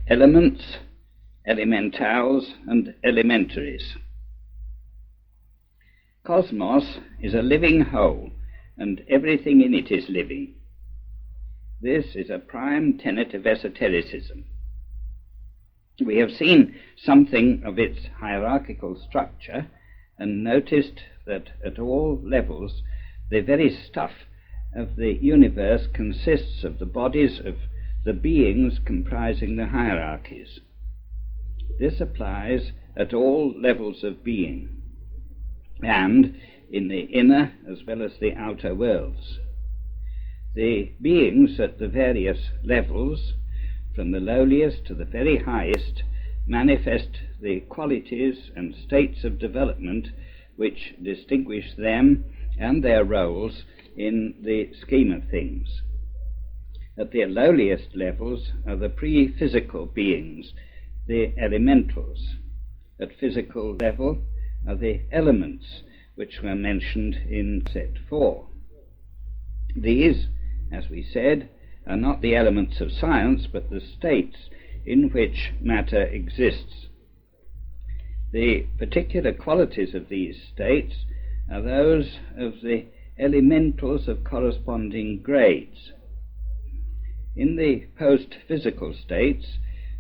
Elements, elementals, and elementaries. Cosmos is a living whole, and everything in it is living. This is a prime tenet of esotericism. We have seen something of its hierarchical structure and noticed that at all levels the very stuff of the universe consists of the bodies of the beings comprising the hierarchies. This applies at all levels of being, and in the inner as well as the outer worlds. The beings at the various levels, from the lowliest to the very highest, manifest the qualities and states of development which distinguish them and their roles in the scheme of things. At the lowliest levels are the pre-physical beings, the elementals. At physical level are the elements, which were mentioned in set 4. These, as we said, are not the elements of science, but the states in which matter exists. The particular qualities of these states are those of the elementals of corresponding grades. In the post-physical states,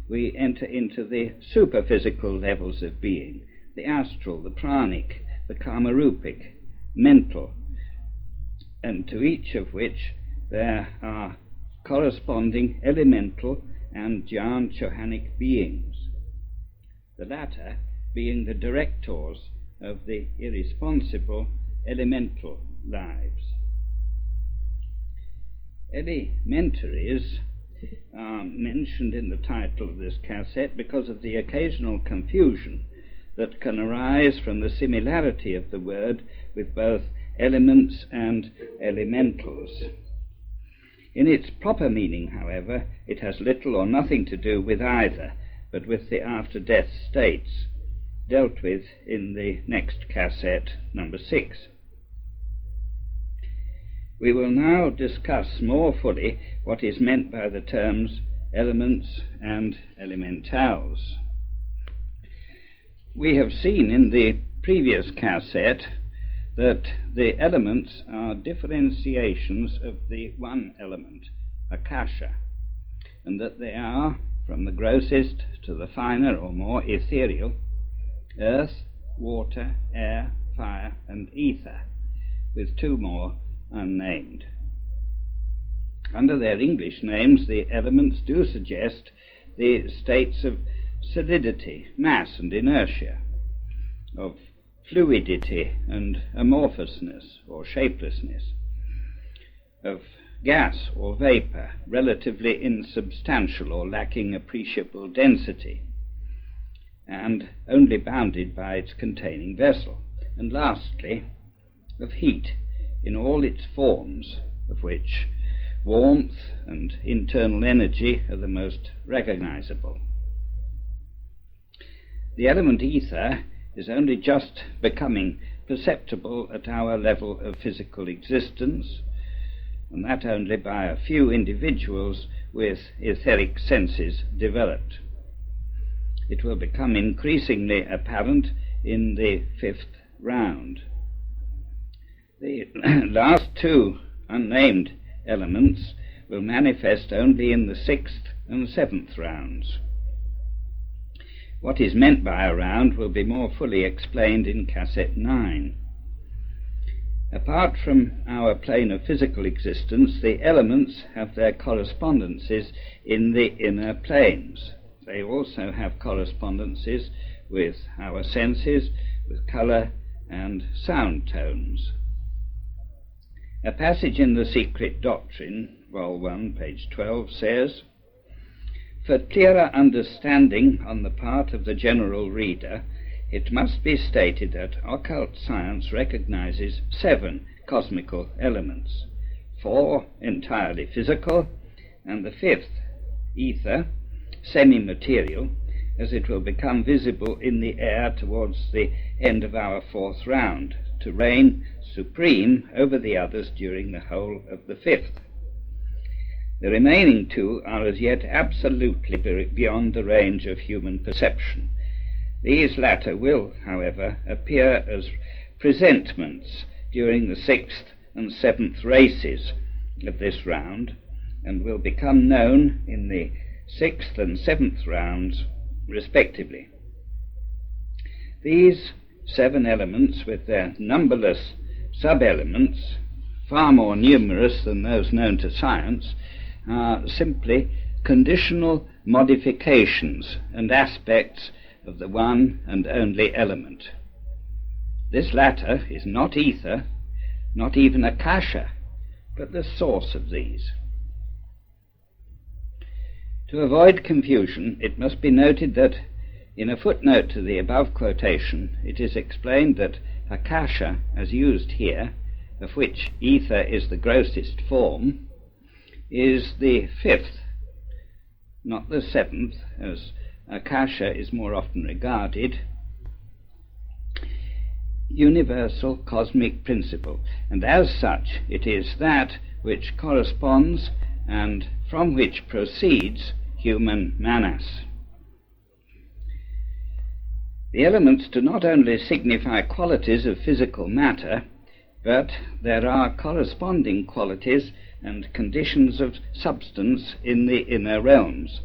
we enter into the superphysical levels of being, the astral, the pranic, the kamarupic, mental, and to each of which there are corresponding elemental and jhana-chohanic beings, the latter being the directors of the irresponsible elemental lives. Elementaries are mentioned in the title of this cassette because of the occasional confusion that can arise from the similarity of the word with both elements and elementals. In its proper meaning, however, it has little or nothing to do with either, but with the after-death states, dealt with in the next cassette, number 6. We will now discuss more fully what is meant by the terms elements and elementals. We have seen in the previous cassette that the elements are differentiations of the one element, akasha, and that they are, from the grossest to the finer or more ethereal, earth, water, air, fire, and ether, with 2 more unnamed. Under their English names, the elements do suggest the states of solidity, mass, and inertia, of fluidity and amorphousness or shapelessness, of gas or vapor, relatively insubstantial or lacking appreciable density, and only bounded by its containing vessel, and lastly, of heat in all its forms, of which warmth and internal energy are the most recognizable. The element ether is only just becoming perceptible at our level of physical existence, and that only by a few individuals with etheric senses developed. It will become increasingly apparent in the 5th round. The last 2 unnamed elements will manifest only in the 6th and 7th rounds. What is meant by a round will be more fully explained in cassette 9. Apart from our plane of physical existence, the elements have their correspondences in the inner planes. They also have correspondences with our senses, with colour and sound tones. A passage in The Secret Doctrine, Vol 1, page 12, says, "For clearer understanding on the part of the general reader, it must be stated that occult science recognizes 7 cosmical elements, 4 entirely physical, and the 5th, ether, semi-material, as it will become visible in the air towards the end of our 4th round, to reign supreme over the others during the whole of the 5th. The remaining two are as yet absolutely beyond the range of human perception. These latter will, however, appear as presentments during the 6th and 7th races of this round, and will become known in the 6th and 7th rounds respectively. These 7 elements, with their numberless sub-elements, far more numerous than those known to science, are simply conditional modifications and aspects of the one and only element. This latter is not ether, not even akasha, but the source of these. To avoid confusion, it must be noted that in a footnote to the above quotation it is explained that akasha, as used here, of which ether is the grossest form, is the 5th, not the 7th, as akasha is more often regarded, universal cosmic principle, and as such it is that which corresponds and from which proceeds human manas. The elements do not only signify qualities of physical matter, but there are corresponding qualities and conditions of substance in the inner realms.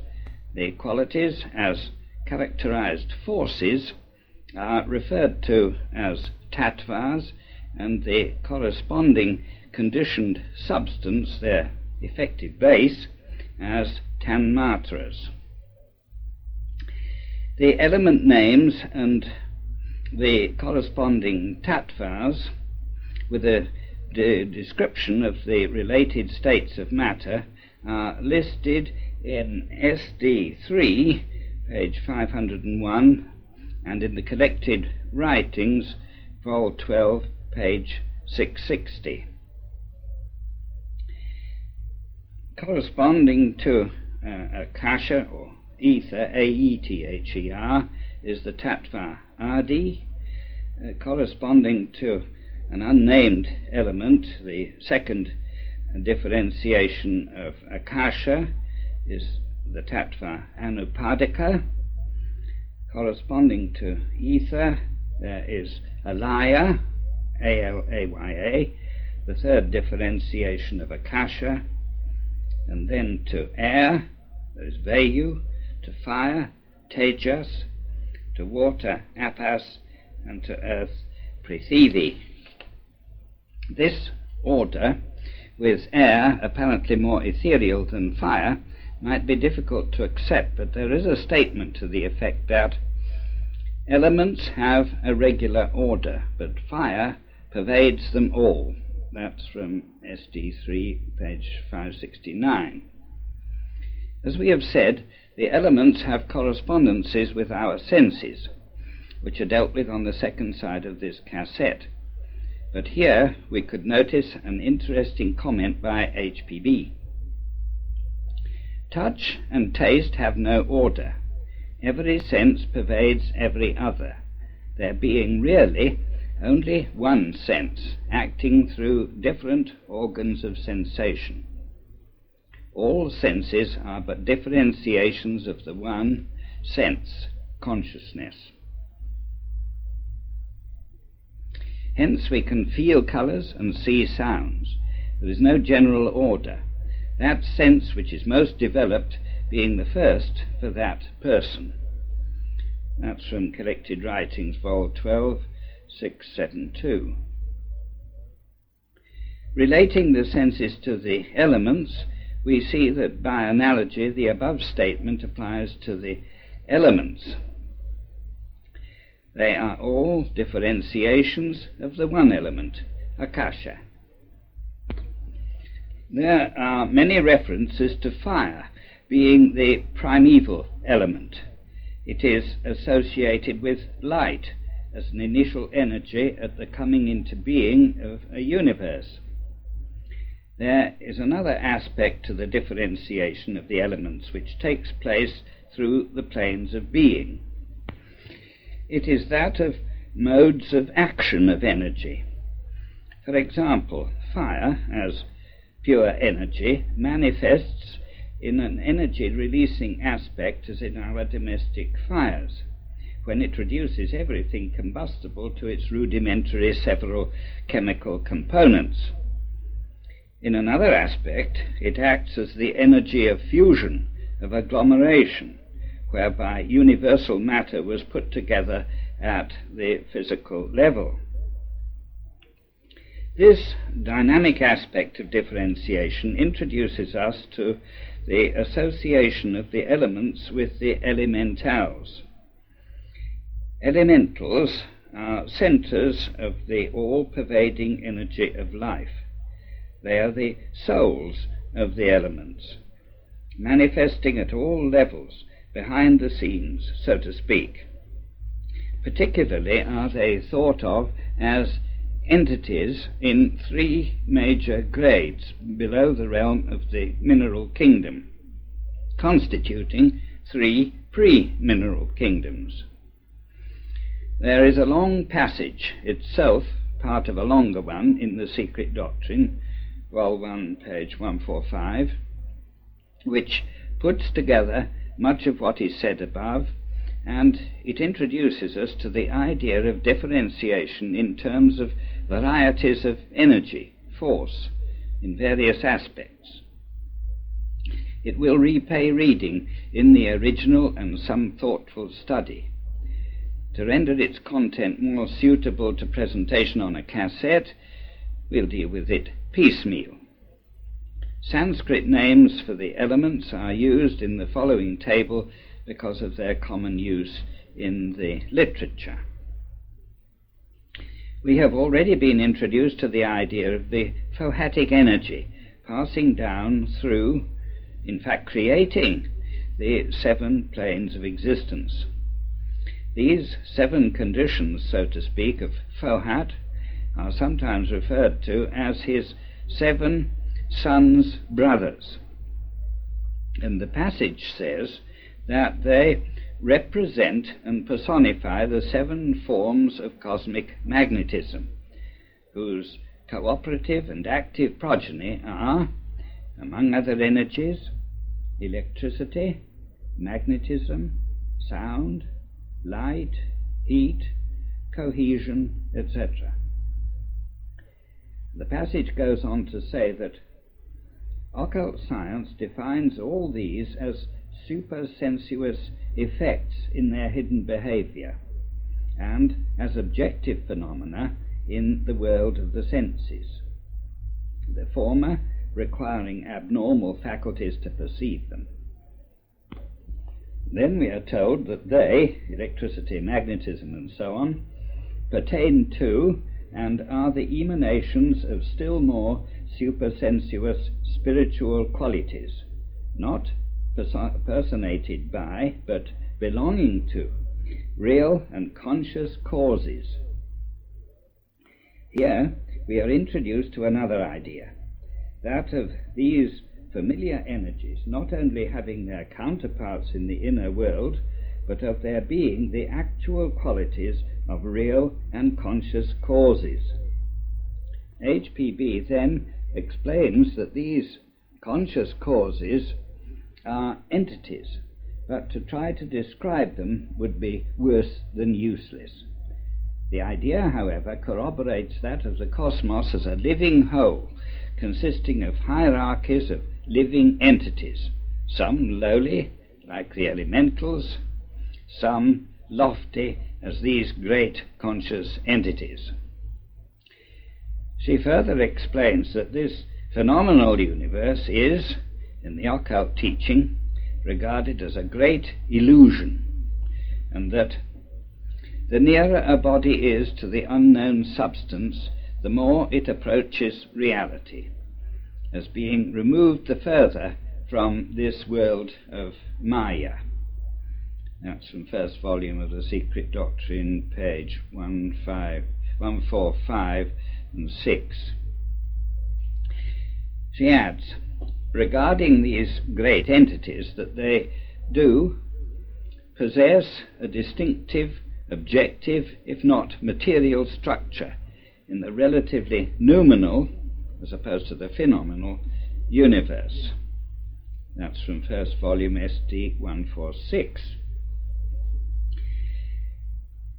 The qualities, as characterized forces, are referred to as tattvas, and the corresponding conditioned substance, their effective base, as tanmatras. The element names and the corresponding tattvas, with a description of the related states of matter, are listed in SD3, page 501, and in the collected writings, vol 12, page 660. Corresponding to akasha, or ether, aether, is the tattva adi. Corresponding to an unnamed element, the second differentiation of akasha is the tattva anupadika. Corresponding to ether, there is alaya, A-L-A-Y-A, the third differentiation of akasha. And then to air, there is vayu; to fire, tejas; to water, apas; and to earth, prithivi. This order, with air apparently more ethereal than fire, might be difficult to accept, but there is a statement to the effect that elements have a regular order, but fire pervades them all. That's from SD3, page 569. As we have said, the elements have correspondences with our senses, which are dealt with on the second side of this cassette. But here we could notice an interesting comment by H.P.B. Touch and taste have no order. Every sense pervades every other, there being really only one sense, acting through different organs of sensation. All senses are but differentiations of the one sense, consciousness. Hence we can feel colours and see sounds. There is no general order, that sense which is most developed being the first for that person. That's from Collected Writings, vol 12, 672. Relating the senses to the elements, we see that by analogy the above statement applies to the elements. They are all differentiations of the one element, akasha. There are many references to fire being the primeval element. It is associated with light as an initial energy at the coming into being of a universe. There is another aspect to the differentiation of the elements which takes place through the planes of being. It is that of modes of action of energy. For example, fire, as pure energy, manifests in an energy-releasing aspect as in our domestic fires, when it reduces everything combustible to its rudimentary several chemical components. In another aspect, it acts as the energy of fusion, of agglomeration, whereby universal matter was put together at the physical level. This dynamic aspect of differentiation introduces us to the association of the elements with the elementals. Elementals are centers of the all-pervading energy of life. They are the souls of the elements, manifesting at all levels, behind the scenes, so to speak. Particularly are they thought of as entities in three major grades below the realm of the mineral kingdom, constituting three pre-mineral kingdoms. There is a long passage, itself part of a longer one, in The Secret Doctrine, Vol. 1, page 145, which puts together much of what is said above, and it introduces us to the idea of differentiation in terms of varieties of energy, force, in various aspects. It will repay reading in the original and some thoughtful study. To render its content more suitable to presentation on a cassette, we'll deal with it piecemeal. Sanskrit names for the elements are used in the following table because of their common use in the literature. We have already been introduced to the idea of the phohatic energy passing down through, in fact creating, the seven planes of existence. These seven conditions, so to speak, of Phohat are sometimes referred to as his seven sons' brothers. And the passage says that they represent and personify the seven forms of cosmic magnetism, whose cooperative and active progeny are, among other energies, electricity, magnetism, sound, light, heat, cohesion, etc. The passage goes on to say that occult science defines all these as supersensuous effects in their hidden behavior, and as objective phenomena in the world of the senses, the former requiring abnormal faculties to perceive them. Then we are told that they, electricity, magnetism, and so on, pertain to and are the emanations of still more supersensuous spiritual qualities, not personated by, but belonging to, real and conscious causes. Here we are introduced to another idea, that of these familiar energies not only having their counterparts in the inner world, but of their being the actual qualities of real and conscious causes. HPB then explains that these conscious causes are entities, but to try to describe them would be worse than useless. The idea, however, corroborates that of the cosmos as a living whole, consisting of hierarchies of living entities, some lowly, like the elementals, some lofty, as these great conscious entities. She further explains that this phenomenal universe is, in the occult teaching, regarded as a great illusion, and that the nearer a body is to the unknown substance, the more it approaches reality, as being removed the further from this world of Maya. That's from first volume of The Secret Doctrine, page 145 and 6. She adds, regarding these great entities, that they do possess a distinctive, objective, if not material structure in the relatively noumenal, as opposed to the phenomenal, universe. That's from first volume ST 146.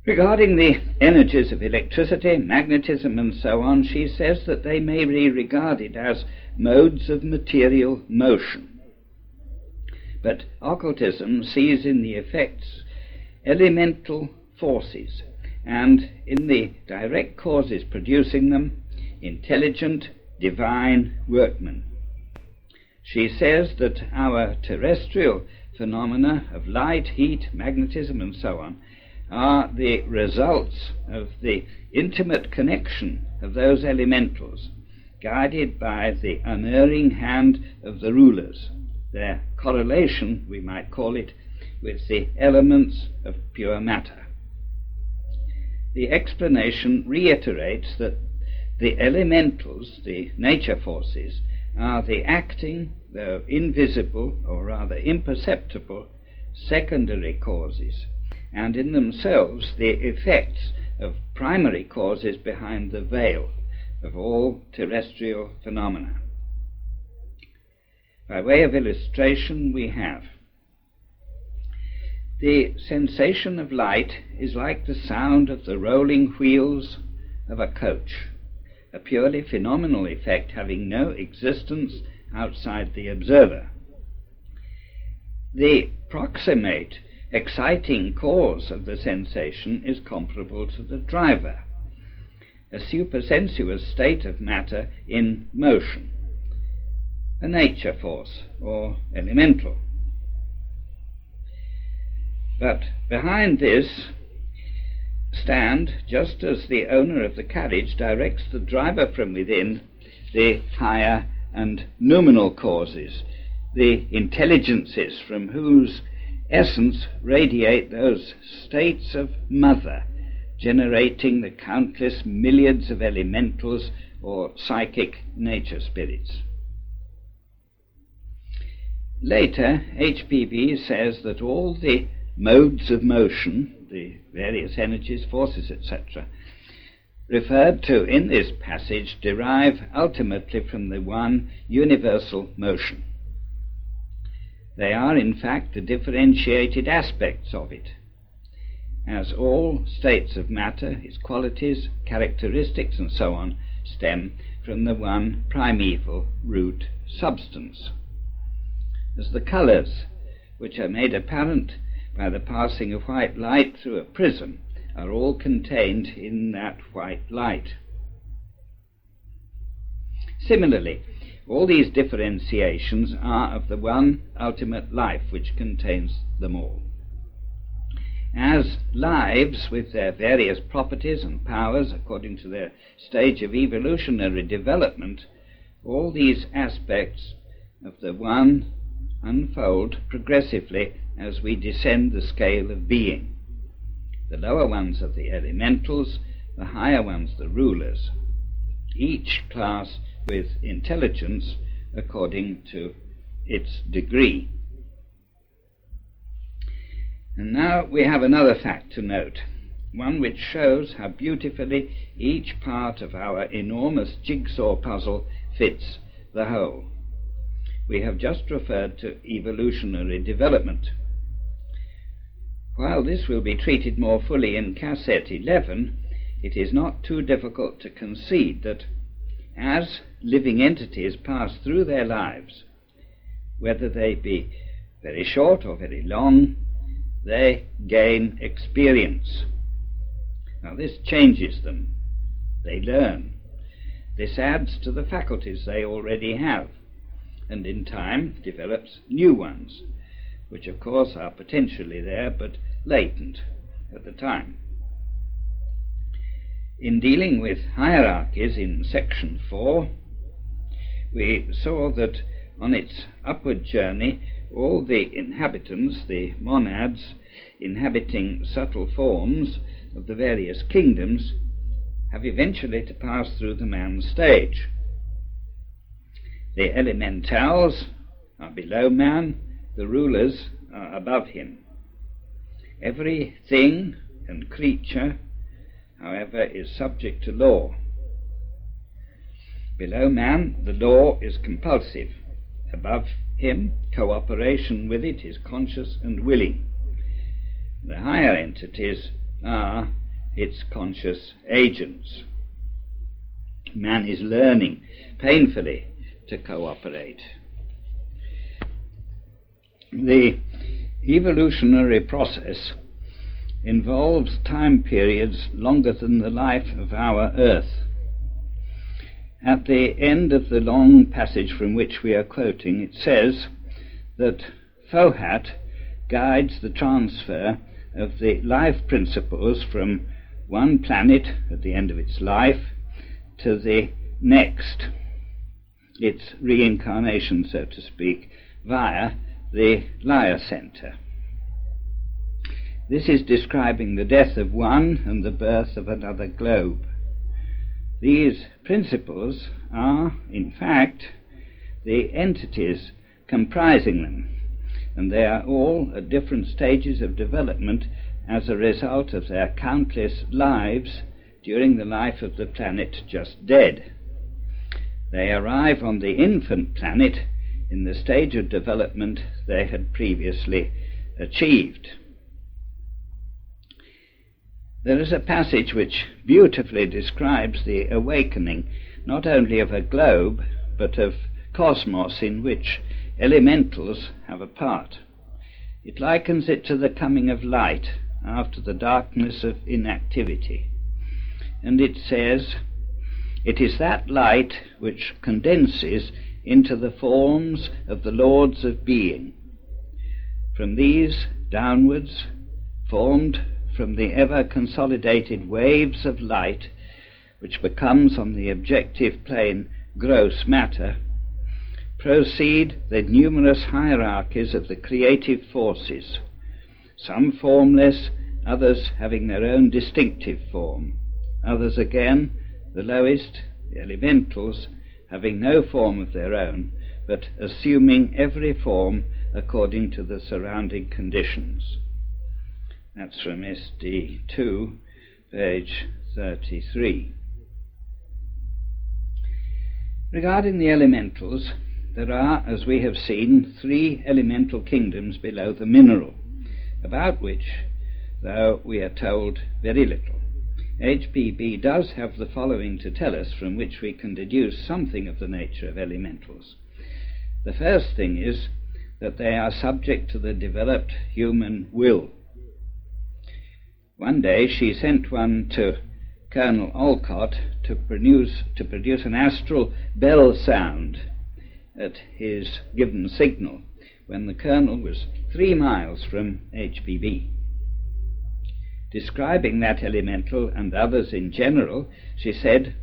Regarding the energies of electricity, magnetism, and so on, she says that they may be regarded as modes of material motion. But occultism sees in the effects elemental forces, and in the direct causes producing them, intelligent, divine workmen. She says that our terrestrial phenomena of light, heat, magnetism, and so on are the results of the intimate connection of those elementals, guided by the unerring hand of the rulers, their correlation, we might call it, with the elements of pure matter. The explanation reiterates that the elementals, the nature forces, are the acting, though invisible, or rather imperceptible, secondary causes, and in themselves the effects of primary causes behind the veil of all terrestrial phenomena. By way of illustration, we have the sensation of light is like the sound of the rolling wheels of a coach, a purely phenomenal effect having no existence outside the observer. The proximate, exciting cause of the sensation is comparable to the driver, a supersensuous state of matter in motion, a nature force or elemental. But behind this stand, just as the owner of the carriage directs the driver from within, the higher and noumenal causes, the intelligences from whose essence radiate those states of mother, generating the countless milliards of elementals or psychic nature spirits. Later, HPB says that all the modes of motion, the various energies, forces, etc., referred to in this passage derive ultimately from the one universal motion. They are, in fact, the differentiated aspects of it, as all states of matter, its qualities, characteristics, and so on, stem from the one primeval root substance. As the colours, which are made apparent by the passing of white light through a prism, are all contained in that white light. Similarly, all these differentiations are of the one ultimate life which contains them all. As lives, with their various properties and powers according to their stage of evolutionary development, all these aspects of the one unfold progressively as we descend the scale of being. The lower ones are the elementals, the higher ones the rulers, each class with intelligence according to its degree. And now we have another fact to note, one which shows how beautifully each part of our enormous jigsaw puzzle fits the whole. We have just referred to evolutionary development. While this will be treated more fully in Cassette 11, it is not too difficult to concede that as living entities pass through their lives, whether they be very short or very long, they gain experience. Now this changes them. They learn. This adds to the faculties they already have, and in time develops new ones, which of course are potentially there but latent at the time. In dealing with hierarchies in section 4, we saw that on its upward journey all the inhabitants, the monads inhabiting subtle forms of the various kingdoms, have eventually to pass through the man stage. The elementals are below man, the rulers are above him. Every thing and creature, however, is subject to law. Below man, the law is compulsive, Above him, cooperation with it is conscious and willing. The higher entities are its conscious agents. Man is learning painfully to cooperate. The evolutionary process involves time periods longer than the life of our Earth. At the end of the long passage from which we are quoting, it says that Fohat guides the transfer of the life principles from one planet at the end of its life to the next, its reincarnation, so to speak, via the Laya center. This is describing the death of one and the birth of another globe. These principles are, in fact, the entities comprising them, and they are all at different stages of development as a result of their countless lives during the life of the planet just dead. They arrive on the infant planet in the stage of development they had previously achieved. There is a passage which beautifully describes the awakening not only of a globe but of cosmos in which elementals have a part. It likens it to the coming of light after the darkness of inactivity, and it says, "It is that light which condenses into the forms of the lords of being. From these downwards, formed from the ever-consolidated waves of light, which becomes on the objective plane gross matter, proceed the numerous hierarchies of the creative forces, some formless, others having their own distinctive form, others again, the lowest, the elementals, having no form of their own, but assuming every form according to the surrounding conditions." That's from SD 2, page 33. Regarding the elementals, there are, as we have seen, 3 elemental kingdoms below the mineral, about which, though we are told very little. HPB does have the following to tell us, from which we can deduce something of the nature of elementals. The first thing is that they are subject to the developed human will. One day she sent one to Colonel Olcott to produce an astral bell sound at his given signal, when the colonel was 3 miles from HPB. Describing that elemental and others in general, she said,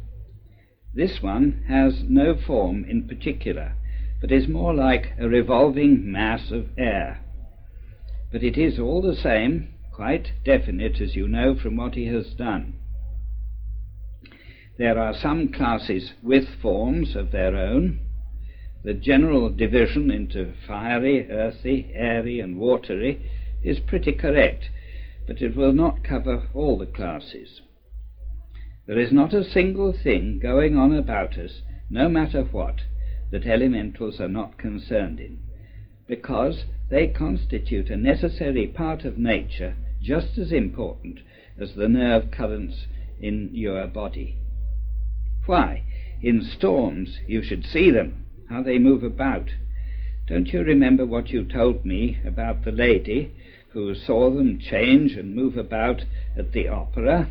"This one has no form in particular, but is more like a revolving mass of air. But it is all the same quite definite, as you know from what he has done. There are some classes with forms of their own. The general division into fiery, earthy, airy, and watery is pretty correct, but it will not cover all the classes. There is not a single thing going on about us, no matter what, that elementals are not concerned in, because they constitute a necessary part of nature, just as important as the nerve currents in your body. Why, in storms you should see them, how they move about. Don't you remember what you told me about the lady who saw them change and move about at the opera?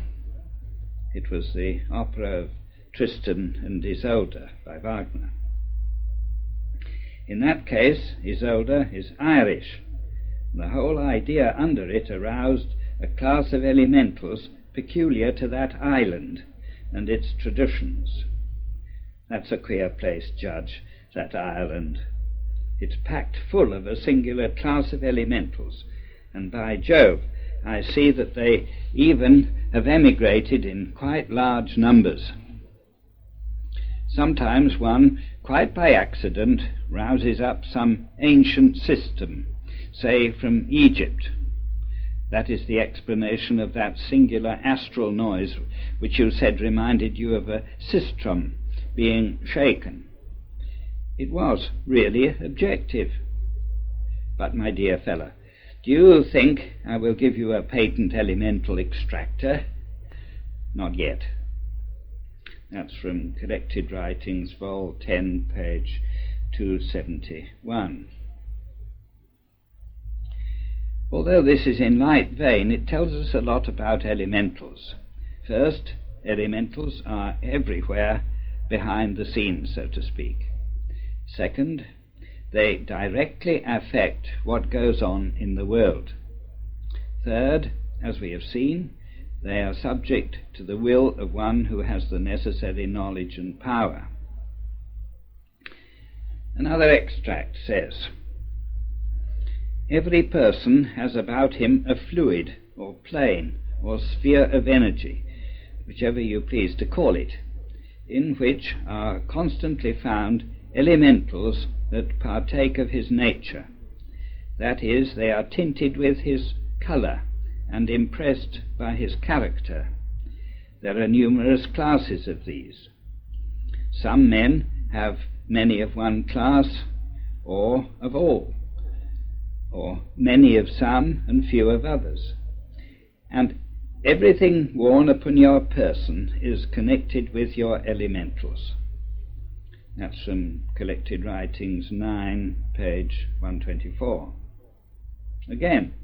It was the opera of Tristan and Isolde by Wagner. In that case, Isolde is Irish. The whole idea under it aroused a class of elementals peculiar to that island and its traditions. That's a queer place, Judge, that Ireland. It's packed full of a singular class of elementals, and by Jove, I see that they even have emigrated in quite large numbers. Sometimes one, quite by accident, rouses up some ancient system, say from Egypt. That is the explanation of that singular astral noise which you said reminded you of a sistrum being shaken. it was really objective. But, my dear fellow, do you think I will give you a patent elemental extractor? Not yet. That's from Collected Writings, Vol. 10, page 271. Although this is in light vein, it tells us a lot about elementals. First, elementals are everywhere behind the scenes, so to speak. Second, they directly affect what goes on in the world. Third, as we have seen, they are subject to the will of one who has the necessary knowledge and power. Another extract says, every person has about him a fluid or plane or sphere of energy, whichever you please to call it, in which are constantly found elementals that partake of his nature. That is, they are tinted with his colour and impressed by his character. There are numerous classes of these. Some men have many of one class, or of all, or many of some and few of others. And everything worn upon your person is connected with your elementals. That's from Collected Writings 9, page 124. Again,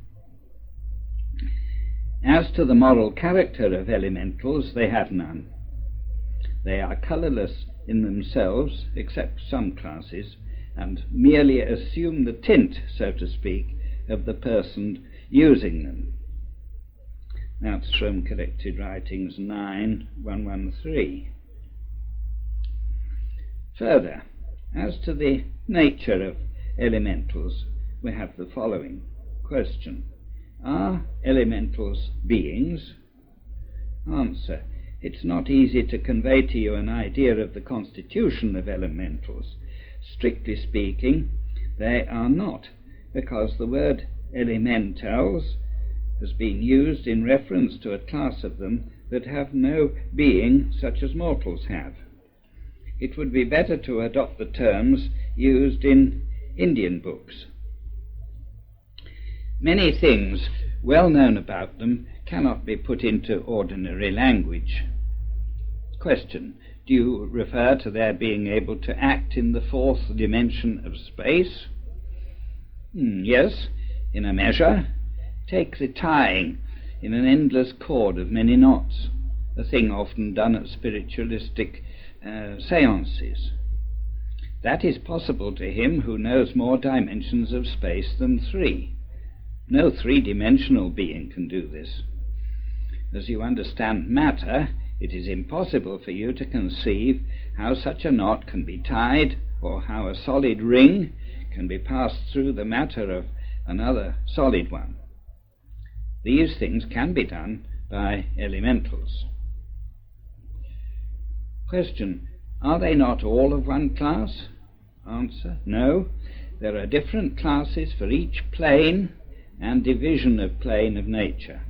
as to the moral character of elementals, they have none. They are colourless in themselves, except some classes, and merely assume the tint, so to speak, of the person using them. That's from Collected Writings 9, 113. Further, as to the nature of elementals, we have the following question. Are elementals beings? Answer. It's not easy to convey to you an idea of the constitution of elementals. Strictly speaking, they are not, because the word elementals has been used in reference to a class of them that have no being such as mortals have. It would be better to adopt the terms used in Indian books. Many things well known about them cannot be put into ordinary language. Question. Do you refer to their being able to act in the fourth dimension of space? Yes, in a measure. Take the tying in an endless cord of many knots, a thing often done at spiritualistic seances. That is possible to him who knows more dimensions of space than three. No three-dimensional being can do this. As you understand matter, it is impossible for you to conceive how such a knot can be tied, or how a solid ring can be passed through the matter of another solid one. These things can be done by elementals. Question. Are they not all of one class? Answer. No. There are different classes for each plane and division of plane of nature.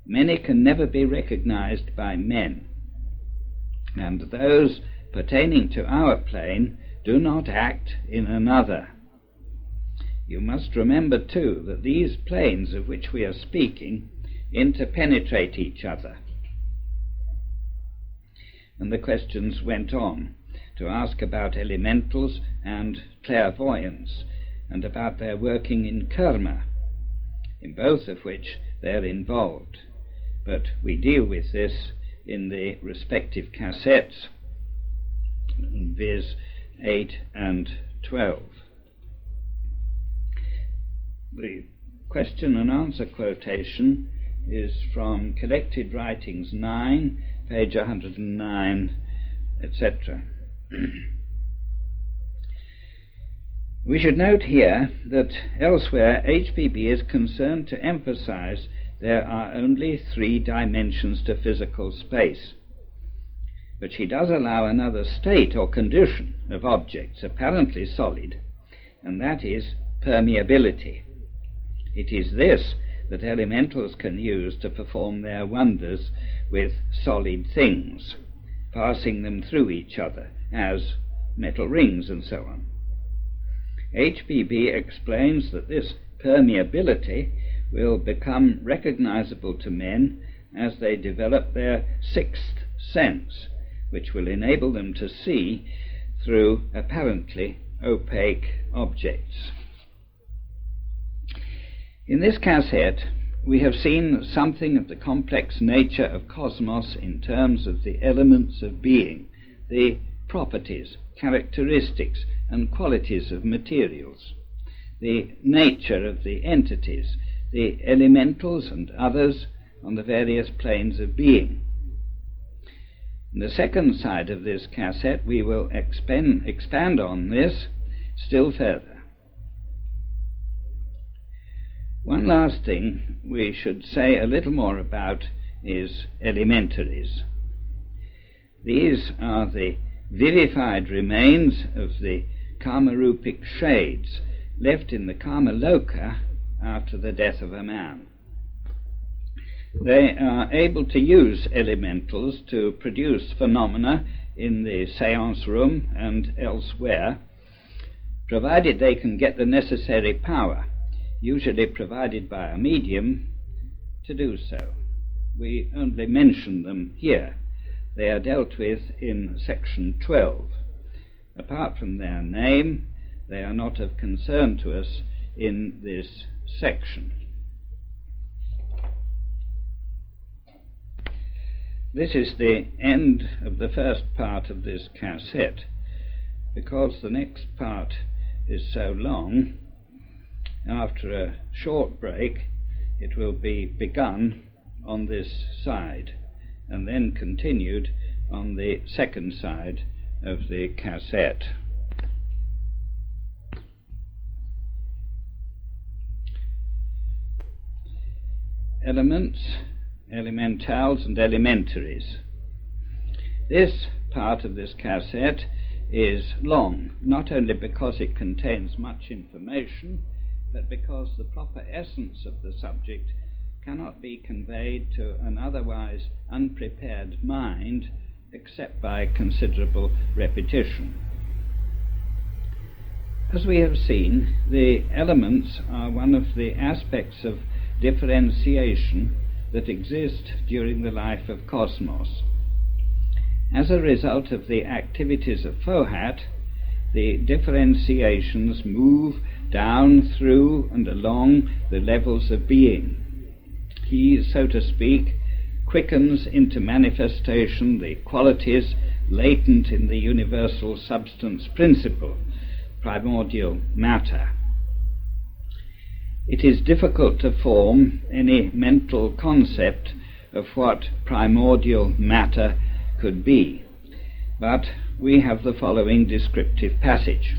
Many can never be recognized by men, and those pertaining to our plane do not act in another. You must remember, too, that these planes of which we are speaking interpenetrate each other. And the questions went on to ask about elementals and clairvoyance, and about their working in karma, in both of which they are involved. But we deal with this in the respective cassettes, viz. 8 and 12. The question and answer quotation is from Collected Writings 9, page 109, etc. We should note here that elsewhere HPB is concerned to emphasize there are only 3 dimensions to physical space. But she does allow another state or condition of objects apparently solid, and that is permeability. It is this that elementals can use to perform their wonders with solid things, passing them through each other, as metal rings and so on. HPB explains that this permeability will become recognizable to men as they develop their sixth sense, which will enable them to see through apparently opaque objects. In this cassette, we have seen something of the complex nature of cosmos in terms of the elements of being, the properties, characteristics, and qualities of materials, the nature of the entities, the elementals and others on the various planes of being. In the second side of this cassette, we will expand on this still further. One last thing we should say a little more about is elementaries. These are the vivified remains of the Kamarupic shades left in the Kamaloka after the death of a man. They are able to use elementals to produce phenomena in the seance room and elsewhere, provided they can get the necessary power, usually provided by a medium, to do so. We only mention them here. They are dealt with in section 12. Apart from their name, they are not of concern to us in this section. This is the end of the first part of this cassette. Because the next part is so long, after a short break it will be begun on this side and then continued on the second side of the cassette. Elements, elementals and elementaries. This part of this cassette is long, not only because it contains much information, but because the proper essence of the subject cannot be conveyed to an otherwise unprepared mind except by considerable repetition. As we have seen, the elements are one of the aspects of differentiation that exist during the life of cosmos. As a result of the activities of Fohat, the differentiations move down through and along the levels of being. He, so to speak, quickens into manifestation the qualities latent in the universal substance principle, primordial matter. It is difficult to form any mental concept of what primordial matter could be, but we have the following descriptive passage.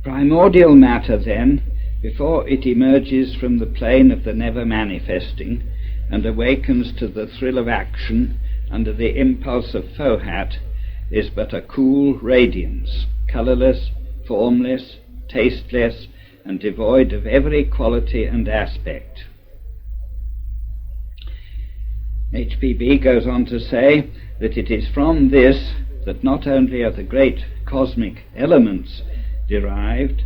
Primordial matter, then, before it emerges from the plane of the never-manifesting and awakens to the thrill of action under the impulse of Fohat, is but a cool radiance, colourless, formless, tasteless, and devoid of every quality and aspect. HPB goes on to say that it is from this that not only are the great cosmic elements derived,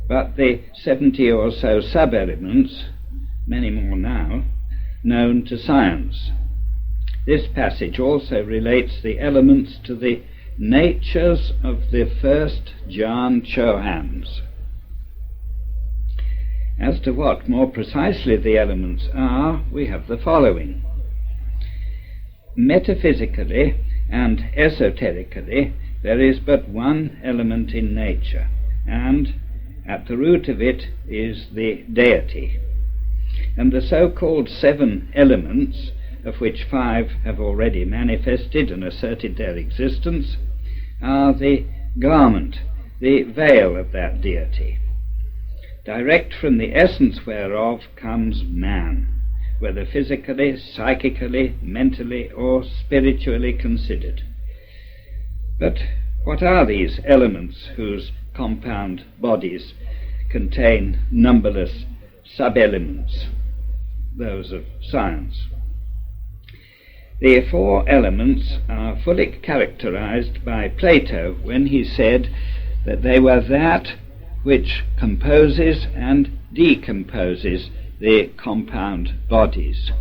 but the 70 or so sub-elements, many more now, known to science. This passage also relates the elements to the natures of the first Jan Chohans. As to what more precisely the elements are, we have the following. Metaphysically and esoterically, there is but one element in nature, and at the root of it is the deity. And the so-called 7 elements, of which 5 have already manifested and asserted their existence, are the garment, the veil of that deity. Direct from the essence whereof comes man, whether physically, psychically, mentally, or spiritually considered. But what are these elements whose compound bodies contain numberless sub-elements, those of science? The four elements are fully characterized by Plato when he said that they were that which composes and decomposes the compound bodies.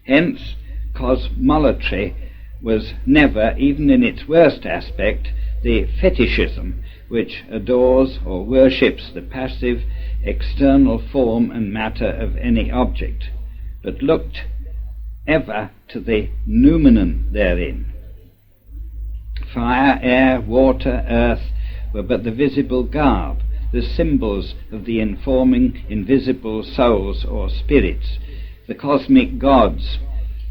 Hence, cosmolatry was never, even in its worst aspect, the fetishism which adores or worships the passive external form and matter of any object, but looked ever to the noumenon therein. Fire, air, water, earth were but the visible garb, the symbols of the informing invisible souls or spirits, the cosmic gods,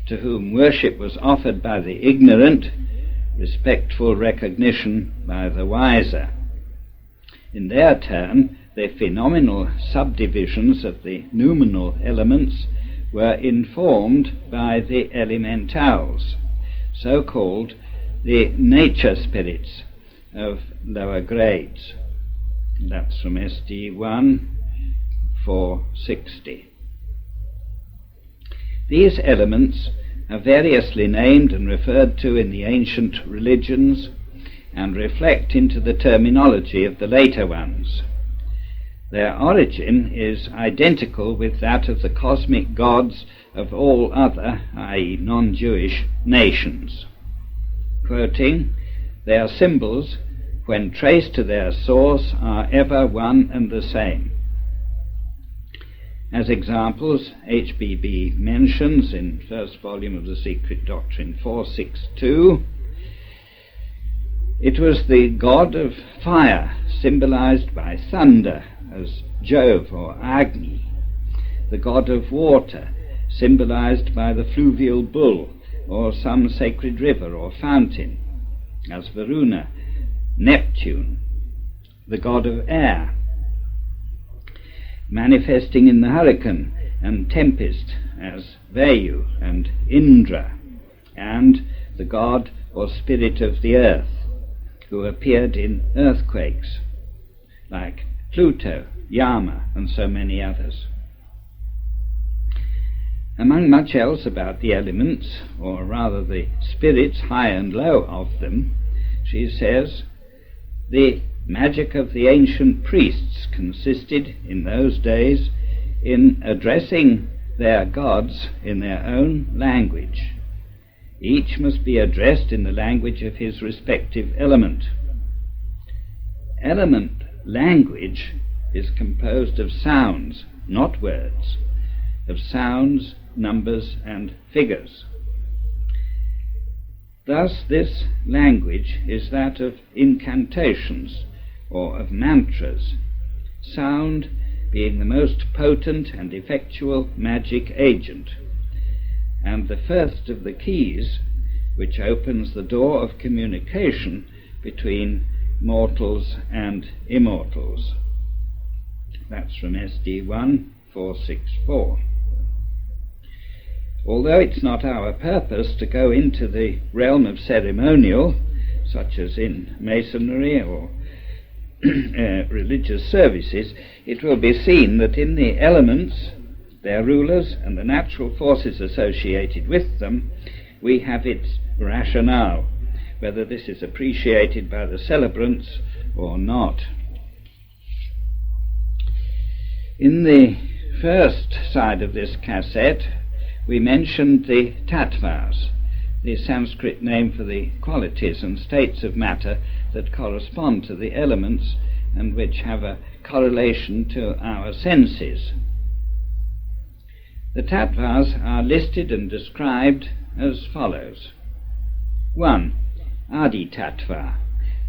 to whom worship was offered by the ignorant, respectful recognition by the wiser. In their turn, the phenomenal subdivisions of the noumenal elements were informed by the elementals, so called the nature spirits of lower grades. That's from SD 1, 460. These elements are variously named and referred to in the ancient religions and reflect into the terminology of the later ones. Their origin is identical with that of the cosmic gods of all other, i.e. non-Jewish, nations. Quoting, "Their symbols, when traced to their source, are ever one and the same." As examples, HBB mentions in first volume of the Secret Doctrine 462, it was the god of fire, symbolized by thunder, as Jove or Agni, the god of water, symbolized by the fluvial bull or some sacred river or fountain, as Varuna, Neptune, the god of air, manifesting in the hurricane and tempest as Vayu and Indra, and the god or spirit of the earth, who appeared in earthquakes, like Pluto, Yama, and so many others. Among much else about the elements, or rather the spirits high and low of them, she says, the magic of the ancient priests consisted in those days in addressing their gods in their own language. Each must be addressed in the language of his respective element. Element language is composed of sounds, not words, of sounds, numbers, and figures. Thus this language is that of incantations or of mantras, sound being the most potent and effectual magic agent, and the first of the keys which opens the door of communication between mortals and immortals. That's from SD 1, 464. Although it's not our purpose to go into the realm of ceremonial, such as in Masonry or religious services, it will be seen that in the elements, their rulers, and the natural forces associated with them, we have its rationale, whether this is appreciated by the celebrants or not. In the first side of this cassette, we mentioned the tattvas, the Sanskrit name for the qualities and states of matter that correspond to the elements and which have a correlation to our senses. The tattvas are listed and described as follows. 1. Adi tattva,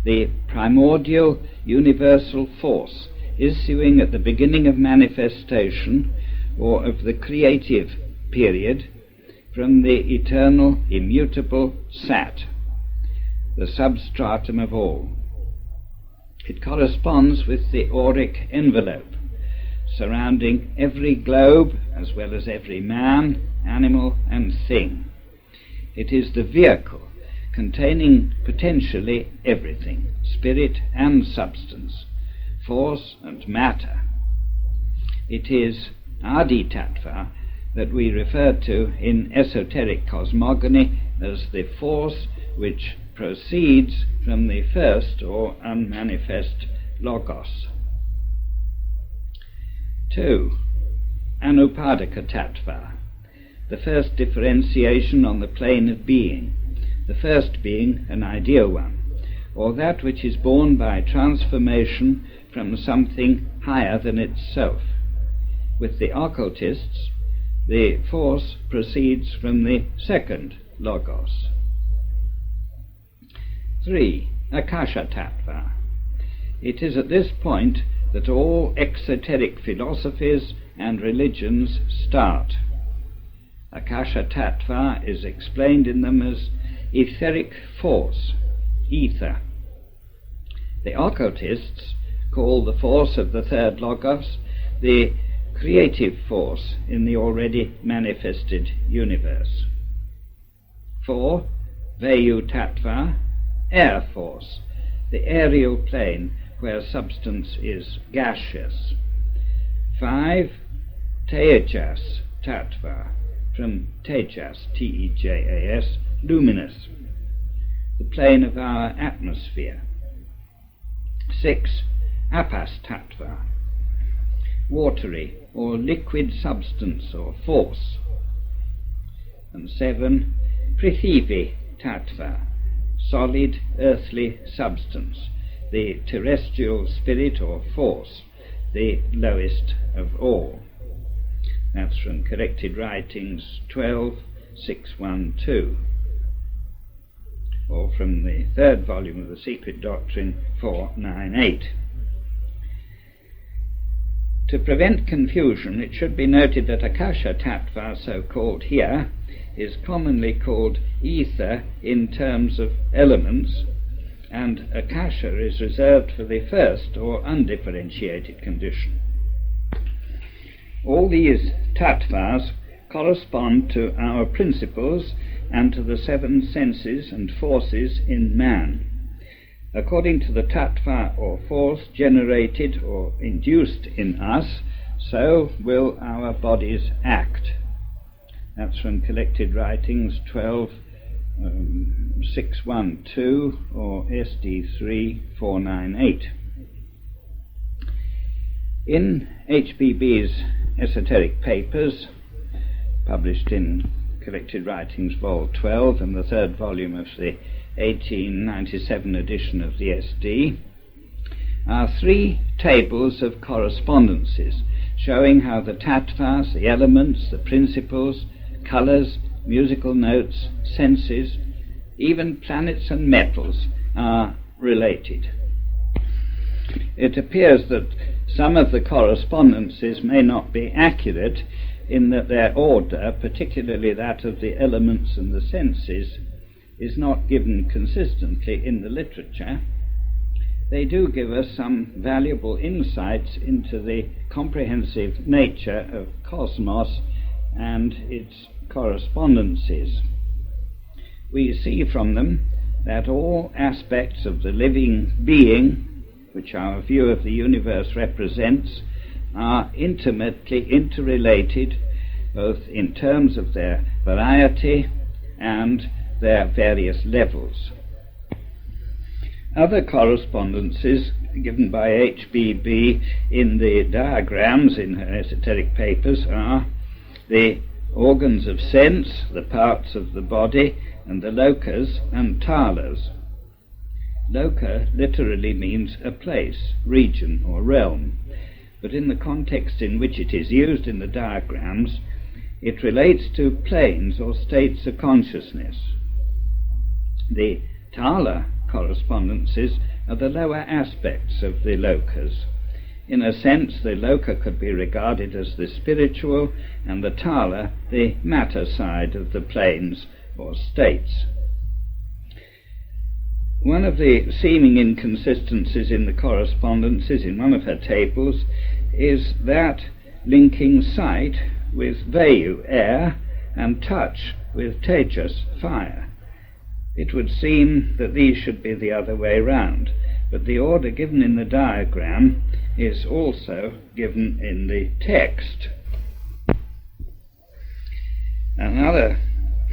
the primordial universal force issuing at the beginning of manifestation or of the creative period from the eternal immutable Sat, the substratum of all. It corresponds with the auric envelope surrounding every globe as well as every man, animal, and thing. It is the vehicle containing potentially everything, spirit and substance, force and matter. It is Adi Tattva, that we refer to in esoteric cosmogony as the force which proceeds from the first or unmanifest logos. 2. Anupadaka tattva, the first differentiation on the plane of being, the first being an ideal one, or that which is born by transformation from something higher than itself. With the occultists, the force proceeds from the second logos. 3. Akasha tattva. It is at this point that all exoteric philosophies and religions start. Akasha tattva is explained in them as etheric force, ether. The occultists call the force of the third logos the creative force in the already manifested universe. 4. Vayu tattva, air force, the aerial plane where substance is gaseous. 5. Tejas tattva, from tejas, T-E-J-A-S, luminous, the plane of our atmosphere. 6. Apas tattva, watery or liquid substance or force. And 7. Prithivi tattva, solid earthly substance, the terrestrial spirit or force, the lowest of all. That's from Corrected Writings 12:612, or from the third volume of the Secret Doctrine 498. To prevent confusion, it should be noted that Akasha tattva, so called here, is commonly called ether in terms of elements, and Akasha is reserved for the first or undifferentiated condition. All these tattvas correspond to our principles and to the 7 senses and forces in man. According to the tattva or force generated or induced in us, so will our bodies act. That's from Collected Writings 12:612 or SD 3:498. In HBB's Esoteric Papers, published in Collected Writings Vol 12 and the third volume of the 1897 edition of the SD, are 3 tables of correspondences showing how the tattvas, the elements, the principles, colours, musical notes, senses, even planets and metals are related. It appears that some of the correspondences may not be accurate in that their order, particularly that of the elements and the senses, is not given consistently in the literature. They do give us some valuable insights into the comprehensive nature of cosmos and its correspondences. We see from them that all aspects of the living being, which our view of the universe represents, are intimately interrelated, both in terms of their variety and their various levels. Other correspondences given by HBB in the diagrams in her esoteric papers are the organs of sense, the parts of the body, and the lokas and talas. Loka literally means a place, region, or realm, but in the context in which it is used in the diagrams, it relates to planes or states of consciousness. The tala correspondences are the lower aspects of the lokas. In a sense, the loka could be regarded as the spiritual, and the tala the matter side of the planes or states. One of the seeming inconsistencies in the correspondences in one of her tables is that linking sight with vayu, air, and touch with tejas, fire. It would seem that these should be the other way round, but the order given in the diagram is also given in the text. In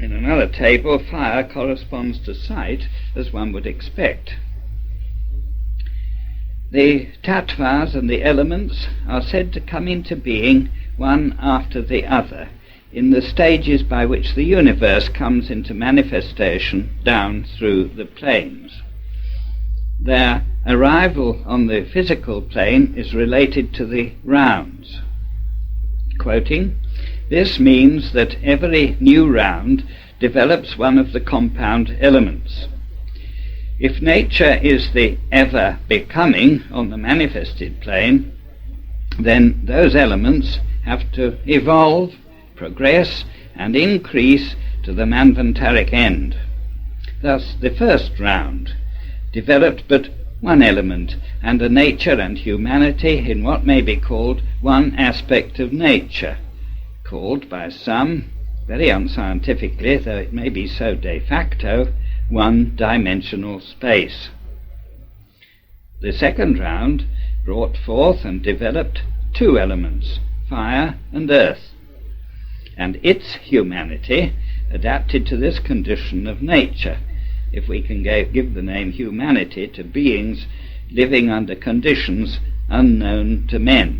another table, fire corresponds to sight, as one would expect. The tattvas and the elements are said to come into being one after the other in the stages by which the universe comes into manifestation down through the planes. Their arrival on the physical plane is related to the rounds. Quoting, "This means that every new round develops one of the compound elements. If nature is the ever-becoming on the manifested plane, then those elements have to evolve, progress, and increase to the manvantaric end. Thus, the first round developed but one element, and a nature and humanity in what may be called one aspect of nature, called by some, very unscientifically, though it may be so de facto, one-dimensional space. The second round brought forth and developed two elements, fire and earth, and its humanity adapted to this condition of nature, if we can give the name humanity to beings living under conditions unknown to men.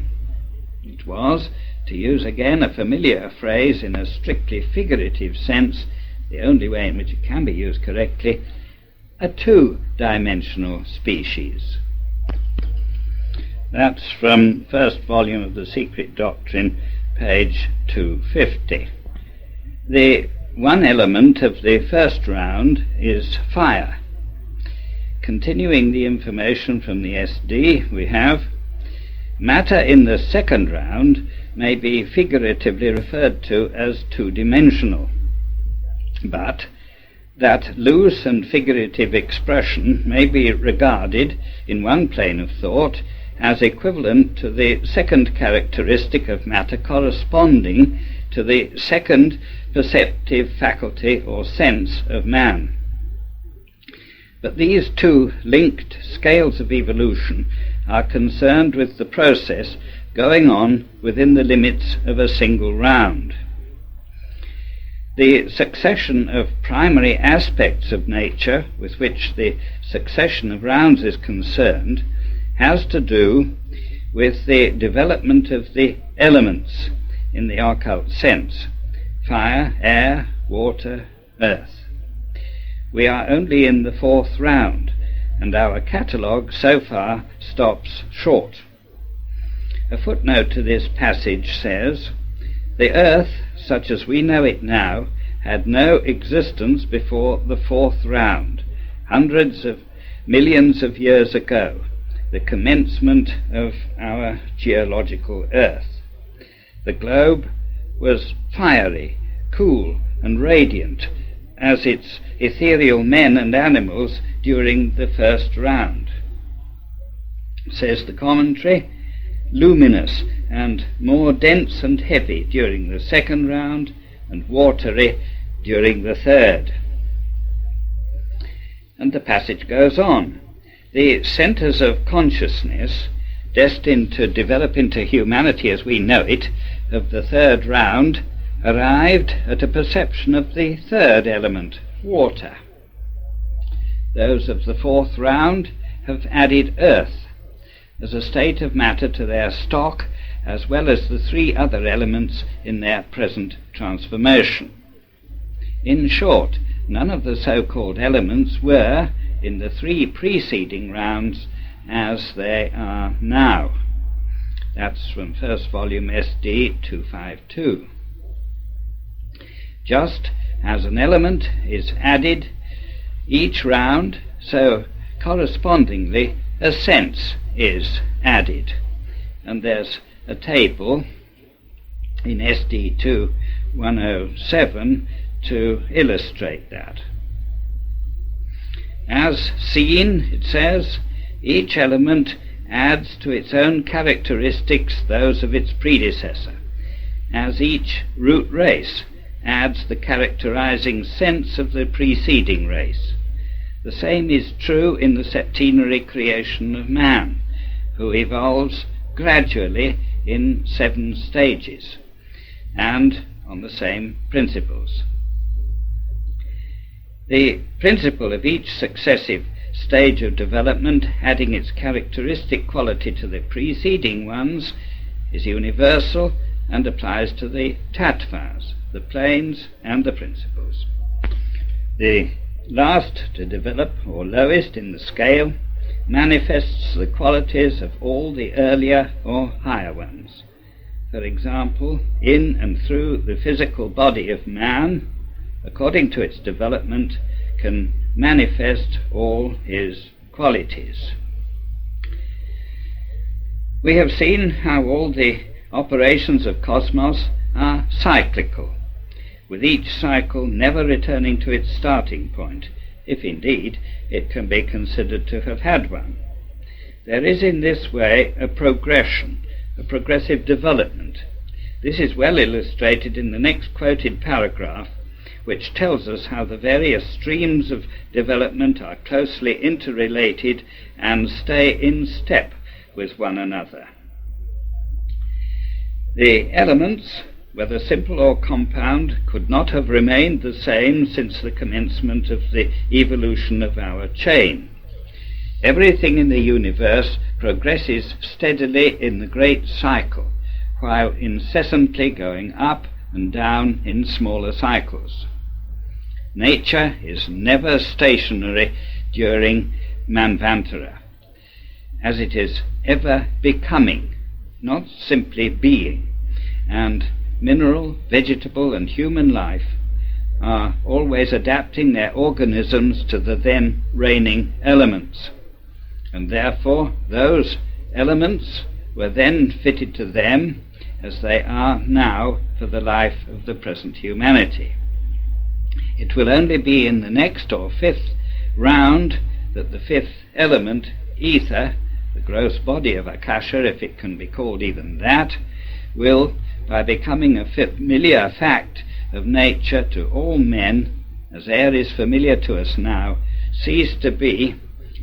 It was, to use again a familiar phrase in a strictly figurative sense, the only way in which it can be used correctly, a two-dimensional species." That's from first volume of The Secret Doctrine, page 250. The one element of the first round is fire. Continuing the information from the SD, we have, "Matter in the second round may be figuratively referred to as two-dimensional, but that loose and figurative expression may be regarded in one plane of thought as equivalent to the second characteristic of matter corresponding to the second perceptive faculty or sense of man. But these two linked scales of evolution are concerned with the process going on within the limits of a single round. The succession of primary aspects of nature with which the succession of rounds is concerned has to do with the development of the elements in the occult sense: fire, air, water, earth. We are only in the fourth round, and our catalogue so far stops short. A footnote to this passage says, "The earth, such as we know it now, had no existence before the fourth round, hundreds of millions of years ago, the commencement of our geological earth. The globe was fiery, cool, and radiant, as its ethereal men and animals during the first round." Says the commentary, "Luminous and more dense and heavy during the second round, and watery during the third." And the passage goes on. "The centers of consciousness, destined to develop into humanity as we know it, of the third round, arrived at a perception of the third element, water. Those of the fourth round have added earth as a state of matter to their stock, as well as the three other elements in their present transformation. In short, none of the so-called elements were, in the three preceding rounds, as they are now." That's from first volume SD 252. Just as an element is added each round, so correspondingly a sense is added. And there's a table in SD 2107 to illustrate that. "As seen," it says, "each element adds to its own characteristics those of its predecessor, as each root race adds the characterizing sense of the preceding race. The same is true in the septenary creation of man, who evolves gradually in 7 stages, and on the same principles. The principle of each successive stage of development adding its characteristic quality to the preceding ones is universal and applies to the tattvas, the planes and the principles. The last to develop, or lowest in the scale, manifests the qualities of all the earlier or higher ones. For example, in and through the physical body of man, according to its development, can manifest all his qualities. We have seen how all the operations of cosmos are cyclical, with each cycle never returning to its starting point, if indeed it can be considered to have had one. There is in this way a progression, a progressive development. This is well illustrated in the next quoted paragraph, which tells us how the various streams of development are closely interrelated and stay in step with one another. The elements, whether simple or compound, could not have remained the same since the commencement of the evolution of our chain. Everything in the universe progresses steadily in the great cycle, while incessantly going up and down in smaller cycles. Nature is never stationary during Manvantara, as it is ever becoming, not simply being, and mineral, vegetable, and human life are always adapting their organisms to the then reigning elements, and therefore those elements were then fitted to them as they are now for the life of the present humanity. It will only be in the next or fifth round that the fifth element, ether, the gross body of Akasha, if it can be called even that, will, by becoming a familiar fact of nature to all men, as air is familiar to us now, cease to be,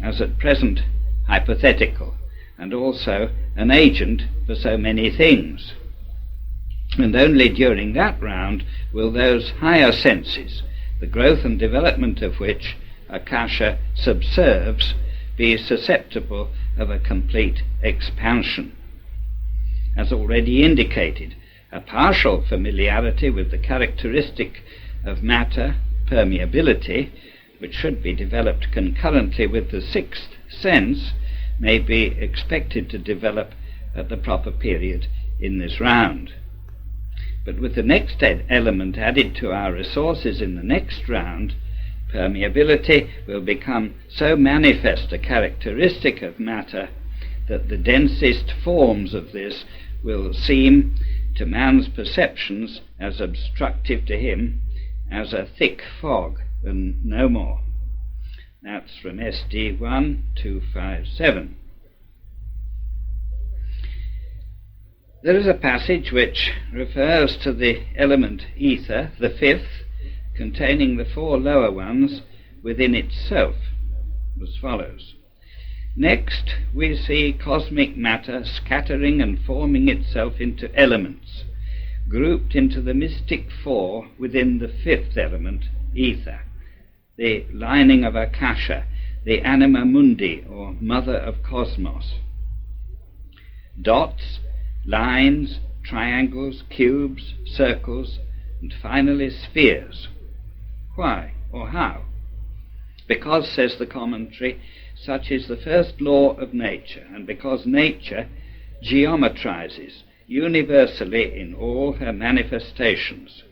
as at present, hypothetical, and also an agent for so many things. And only during that round will those higher senses, the growth and development of which Akasha subserves, be susceptible of a complete expansion. As already indicated, a partial familiarity with the characteristic of matter, permeability, which should be developed concurrently with the sixth sense, may be expected to develop at the proper period in this round. But with the next element added to our resources in the next round, permeability will become so manifest a characteristic of matter that the densest forms of this will seem to man's perceptions as obstructive to him as a thick fog, and no more. That's from SD 1257. There is a passage which refers to the element ether, the fifth, containing the four lower ones within itself, as follows. Next, we see cosmic matter scattering and forming itself into elements, grouped into the mystic four within the fifth element, ether, the lining of Akasha, the anima mundi, or mother of cosmos. Dots, lines, triangles, cubes, circles, and finally spheres. Why or how? Because, says the commentary, such is the first law of nature, and because nature geometrizes universally in all her manifestations.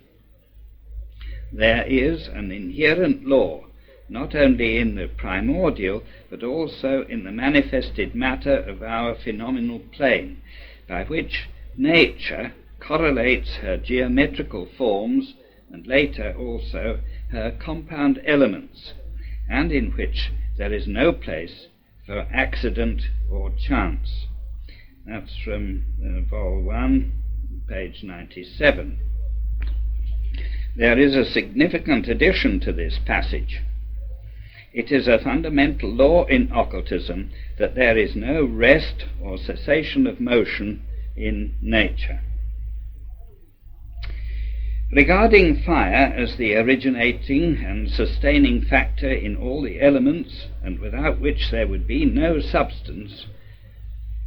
There is an inherent law, not only in the primordial, but also in the manifested matter of our phenomenal plane, by which nature correlates her geometrical forms and later also her compound elements, and in which there is no place for accident or chance. That's from Vol 1, page 97. There is a significant addition to this passage. It is a fundamental law in occultism that there is no rest or cessation of motion in nature. Regarding fire as the originating and sustaining factor in all the elements, and without which there would be no substance,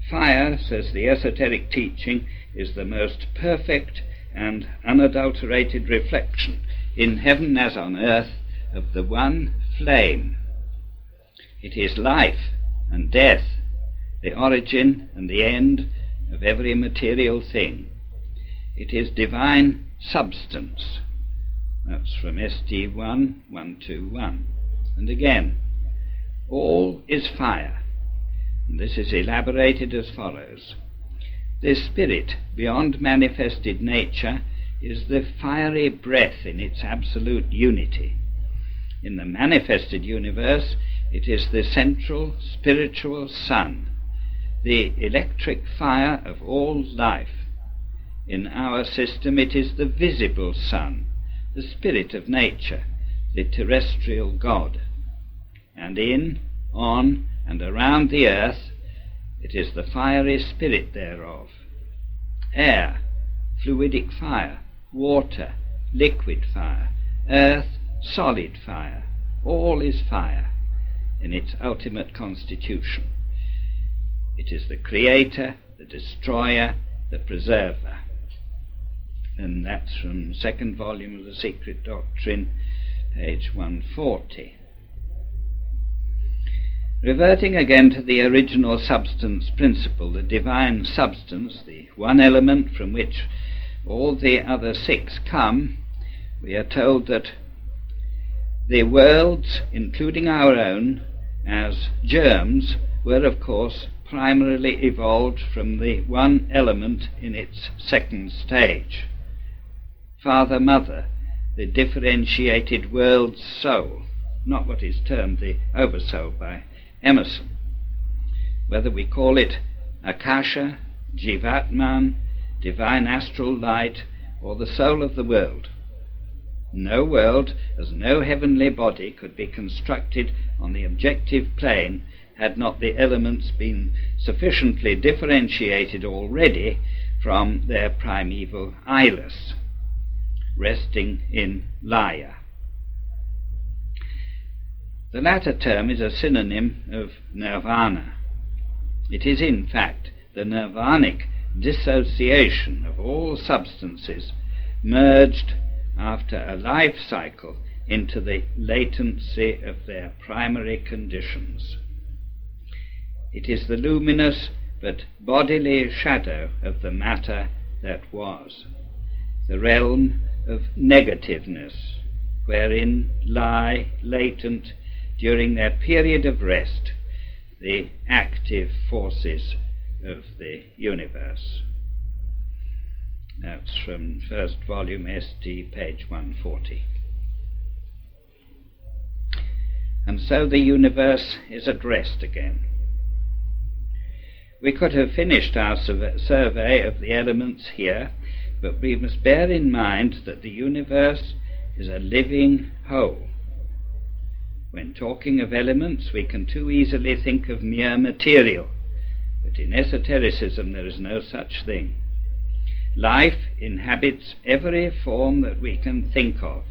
fire, says the esoteric teaching, is the most perfect and unadulterated reflection in heaven as on earth of the one flame. It is life and death, the origin and the end of every material thing. It is divine substance. That's from ST 1:121. And again, all is fire. And this is elaborated as follows. The spirit beyond manifested nature is the fiery breath in its absolute unity. In the manifested universe, it is the central spiritual sun, the electric fire of all life. In our system, it is the visible sun, the spirit of nature, the terrestrial God. And in, on, and around the earth, it is the fiery spirit thereof. Air, fluidic fire, water, liquid fire, earth, solid fire, all is fire in its ultimate constitution. It is the creator, the destroyer, the preserver. And that's from second volume of The Secret Doctrine, page 140. Reverting again to the original substance principle, the divine substance, the one element from which all the other six come, we are told that the worlds, including our own, as germs, were of course primarily evolved from the one element in its second stage. Father, Mother, the differentiated world's soul, not what is termed the oversoul by Emerson. Whether we call it Akasha, Jivatman, divine astral light, or the soul of the world. No world, as no heavenly body, could be constructed on the objective plane had not the elements been sufficiently differentiated already from their primeval eyeless, resting in Laya. The latter term is a synonym of nirvana. It is, in fact, the nirvanic dissociation of all substances merged after a life cycle into the latency of their primary conditions. It is the luminous but bodily shadow of the matter that was, the realm of negativeness, wherein lie latent during their period of rest the active forces of the universe. That's from first volume ST, page 140. And so the universe is at rest again. We could have finished our survey of the elements here, but we must bear in mind that the universe is a living whole. When talking of elements, we can too easily think of mere material, but in esotericism there is no such thing. Life inhabits every form that we can think of,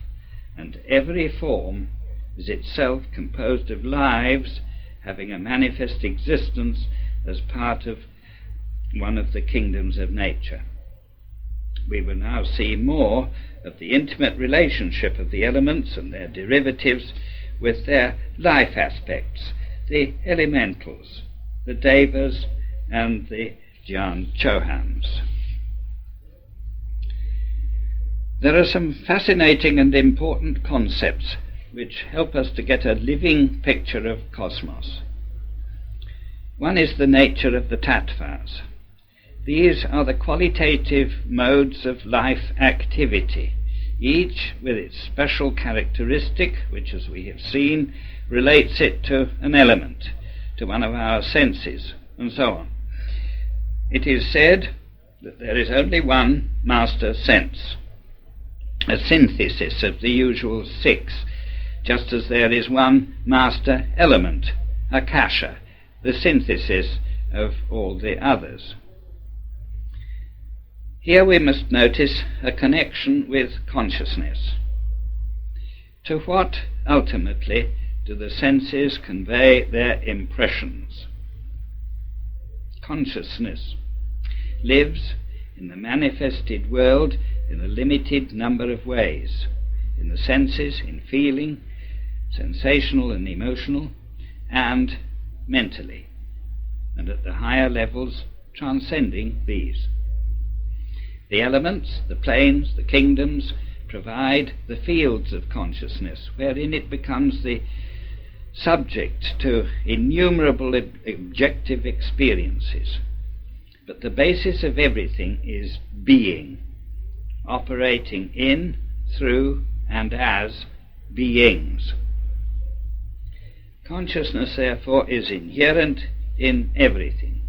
and every form is itself composed of lives having a manifest existence as part of one of the kingdoms of nature. We will now see more of the intimate relationship of the elements and their derivatives with their life aspects, the elementals, the devas and the Jnan Chohans. There are some fascinating and important concepts which help us to get a living picture of cosmos. One is the nature of the tattvas. These are the qualitative modes of life activity, each with its special characteristic, which, as we have seen, relates it to an element, to one of our senses, and so on. It is said that there is only one master sense, a synthesis of the usual six, just as there is one master element, Akasha, the synthesis of all the others. Here we must notice a connection with consciousness. To what, ultimately, do the senses convey their impressions? Consciousness lives in the manifested world in a limited number of ways, in the senses, in feeling, sensational and emotional, and mentally, and at the higher levels transcending these. The elements, the planes, the kingdoms provide the fields of consciousness, wherein it becomes the subject to innumerable objective experiences. But the basis of everything is being, operating in, through, and as beings. Consciousness, therefore, is inherent in everything.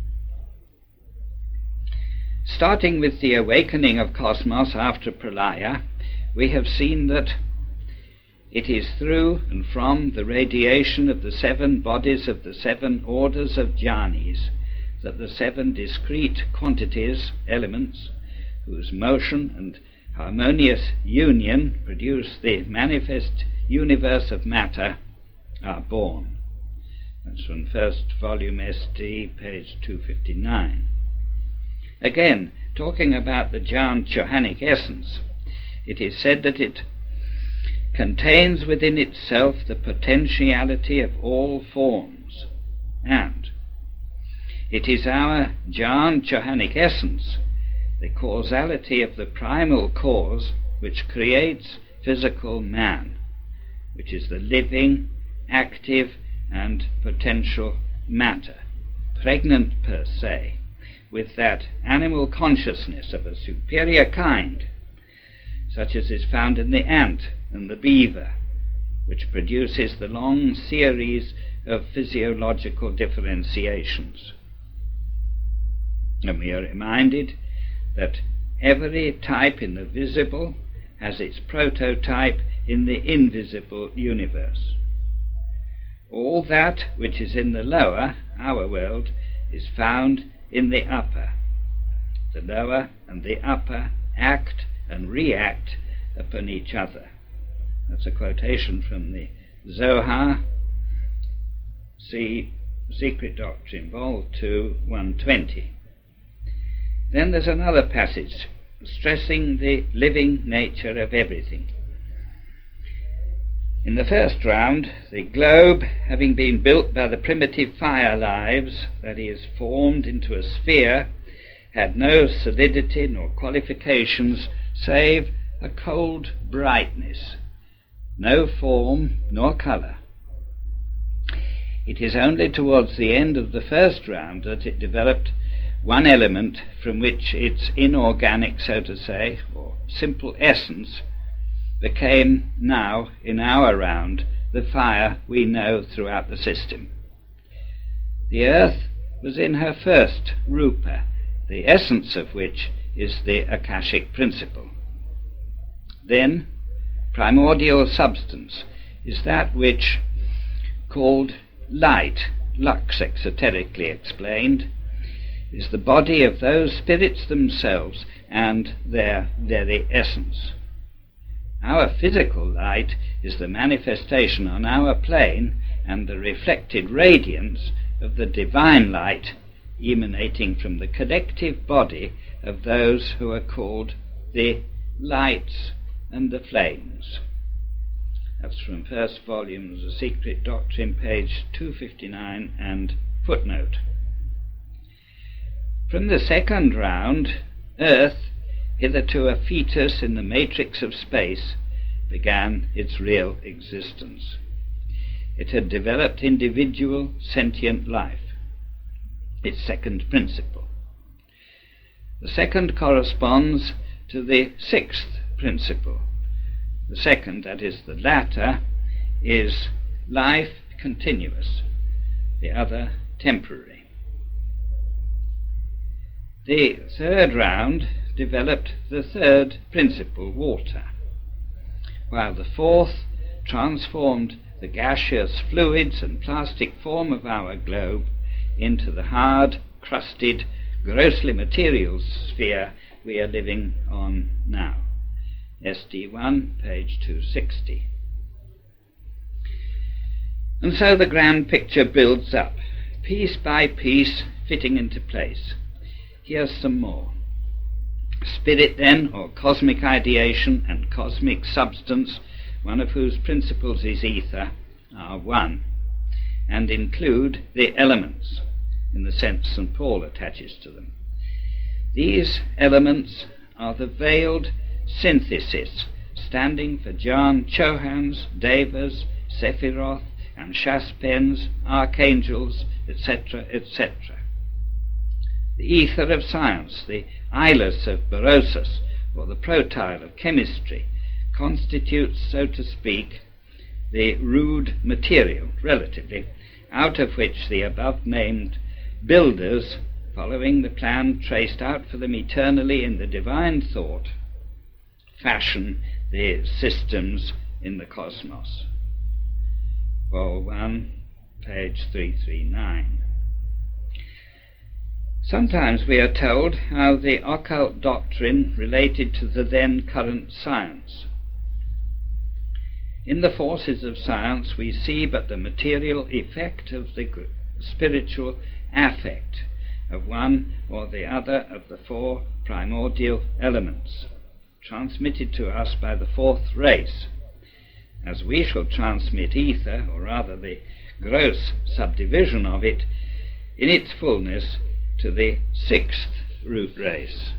Starting with the awakening of cosmos after Pralaya, we have seen that it is through and from the radiation of the 7 bodies of the 7 orders of jhanis that the 7 discrete quantities, elements, whose motion and harmonious union produce the manifest universe of matter, are born. That's from first volume ST, page 259. Again, talking about the Jhanic essence, it is said that it contains within itself the potentiality of all forms, and it is our Jhanic essence, the causality of the primal cause which creates physical man, which is the living, active, and potential matter, pregnant per se, with that animal consciousness of a superior kind, such as is found in the ant and the beaver, which produces the long series of physiological differentiations. And we are reminded that every type in the visible has its prototype in the invisible universe. All that which is in the lower, our world, is found in the upper. The lower and the upper act and react upon each other. That's a quotation from the Zohar, see Secret Doctrine, Vol. 2, 120. Then there's another passage stressing the living nature of everything. In the first round, the globe, having been built by the primitive fire lives, that is, formed into a sphere, had no solidity nor qualifications save a cold brightness, no form nor colour. It is only towards the end of the first round that it developed one element from which its inorganic, so to say, or simple essence became now, in our round, the fire we know throughout the system. The earth was in her first rupa, the essence of which is the Akashic principle. Then, primordial substance is that which, called light, lux exoterically explained, is the body of those spirits themselves and their very essence. Our physical light is the manifestation on our plane and the reflected radiance of the divine light emanating from the collective body of those who are called the lights and the flames. That's from first volume of The Secret Doctrine, page 259 and footnote. From the second round, Earth, hitherto a fetus in the matrix of space, began its real existence. It had developed individual sentient life, its second principle. The second corresponds to the sixth principle. The second, that is the latter, is life continuous, the other temporary. The third round developed the third principle, water, while the fourth transformed the gaseous fluids and plastic form of our globe into the hard, crusted, grossly material sphere we are living on now. SD1, page 260. And so the grand picture builds up, piece by piece, fitting into place. Here's some more. Spirit, then, or cosmic ideation, and cosmic substance, one of whose principles is ether, are one, and include the elements, in the sense St. Paul attaches to them. These elements are the veiled synthesis, standing for Jan, Chohans, Devas, Sephiroth, and Shaspens, archangels, etc., etc. The ether of science, the Ilus of Berosus, or the protyle of chemistry, constitutes, so to speak, the rude material, relatively, out of which the above-named builders, following the plan traced out for them eternally in the divine thought, fashion the systems in the cosmos. Vol 1, page 339. Sometimes we are told how the occult doctrine related to the then current science. In the forces of science we see but the material effect of the spiritual affect of one or the other of the four primordial elements, transmitted to us by the fourth race, as we shall transmit ether, or rather the gross subdivision of it, in its fullness to the sixth root race.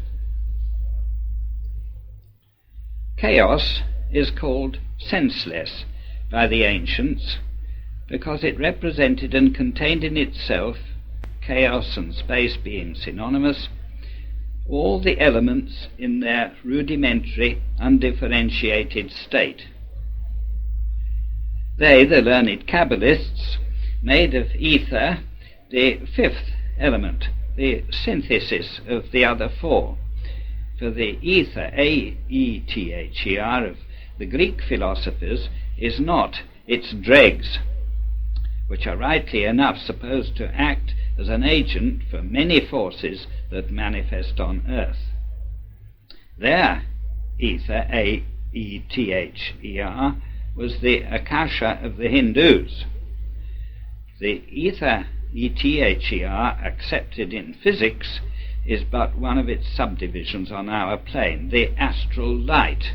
Chaos is called senseless by the ancients because it represented and contained in itself, chaos and space being synonymous, all the elements in their rudimentary, undifferentiated state. They, the learned Kabbalists, made of ether the fifth element, the synthesis of the other four. For the ether, A-E-T-H-E-R, of the Greek philosophers is not its dregs, which are rightly enough supposed to act as an agent for many forces that manifest on earth. Their ether, A-E-T-H-E-R, was the Akasha of the Hindus. The ether, E-T-H-E-R, accepted in physics, is but one of its subdivisions on our plane, the astral light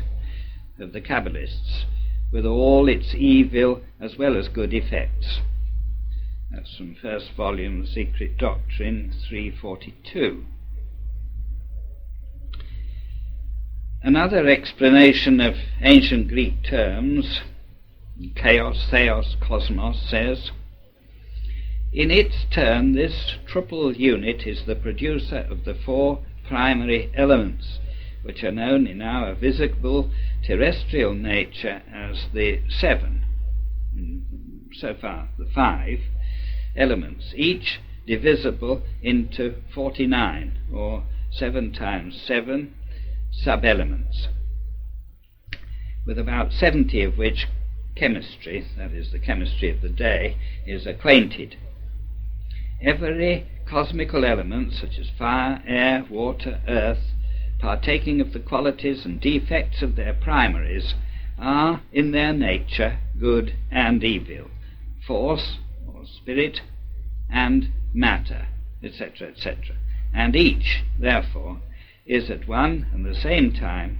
of the Kabbalists, with all its evil as well as good effects. That's from first volume, Secret Doctrine, 342. Another explanation of ancient Greek terms, chaos, theos, cosmos, says, in its turn this triple unit is the producer of the four primary elements, which are known in our visible terrestrial nature as the seven, so far the 5 elements, each divisible into 49, or 7 times 7 sub-elements, with about 70 of which chemistry, that is the chemistry of the day, is acquainted. Every cosmical element, such as fire, air, water, earth, partaking of the qualities and defects of their primaries, are in their nature good and evil, force or spirit and matter, etc., etc. And each, therefore, is at one and the same time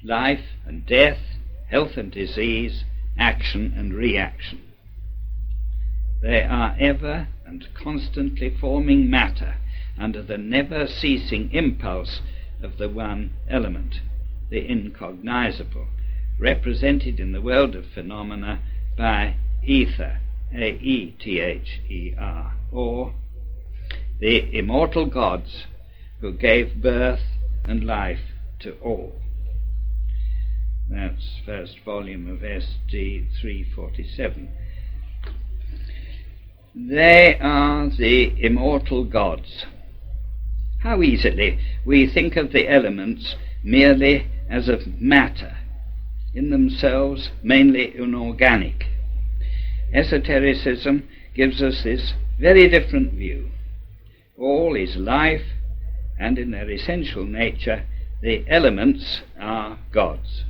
life and death, health and disease, action and reaction. They are ever and constantly forming matter under the never-ceasing impulse of the one element, the incognizable, represented in the world of phenomena by ether, A-E-T-H-E-R, or the immortal gods who gave birth and life to all. That's first volume of SD 347. They are the immortal gods. How easily we think of the elements merely as of matter, in themselves mainly inorganic. Esotericism gives us this very different view. All is life, and in their essential nature the elements are gods.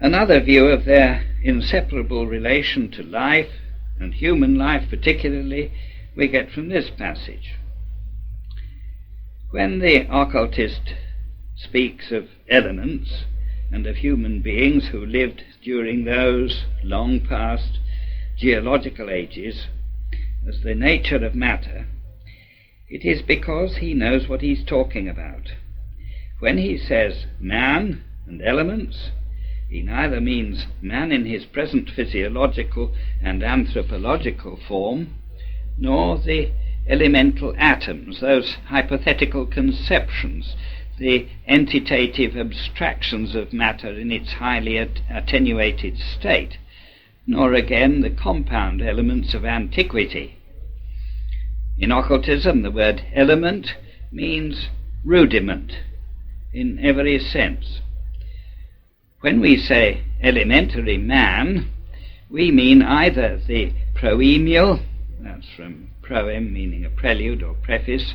Another view of their inseparable relation to life, and human life particularly, we get from this passage. When the occultist speaks of elements and of human beings who lived during those long past geological ages as the nature of matter, it is because he knows what he's talking about. When he says man and elements, he neither means man in his present physiological and anthropological form, nor the elemental atoms, those hypothetical conceptions, the entitative abstractions of matter in its highly attenuated state, nor again the compound elements of antiquity. In occultism, the word element means rudiment in every sense. When we say elementary man, we mean either the proemial, that's from proem meaning a prelude or preface,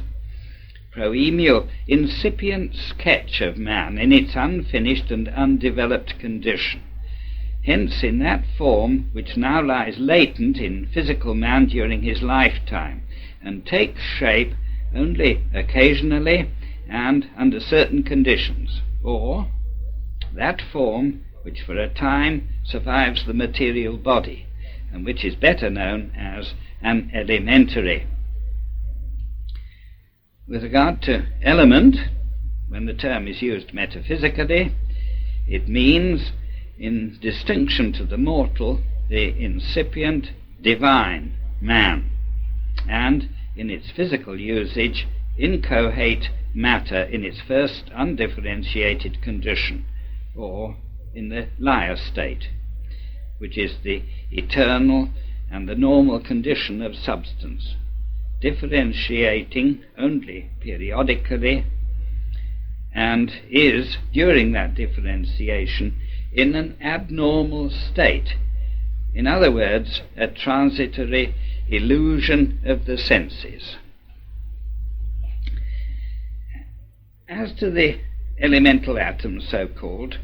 proemial incipient sketch of man in its unfinished and undeveloped condition. Hence, in that form which now lies latent in physical man during his lifetime, and takes shape only occasionally and under certain conditions, or that form which for a time survives the material body, and which is better known as an elementary. With regard to element, when the term is used metaphysically, it means, in distinction to the mortal, the incipient divine man, and in its physical usage, inchoate matter in its first undifferentiated condition, or in the liar state, which is the eternal and the normal condition of substance, differentiating only periodically, and is, during that differentiation, in an abnormal state. In other words, a transitory illusion of the senses. As to the elemental atoms, so-called,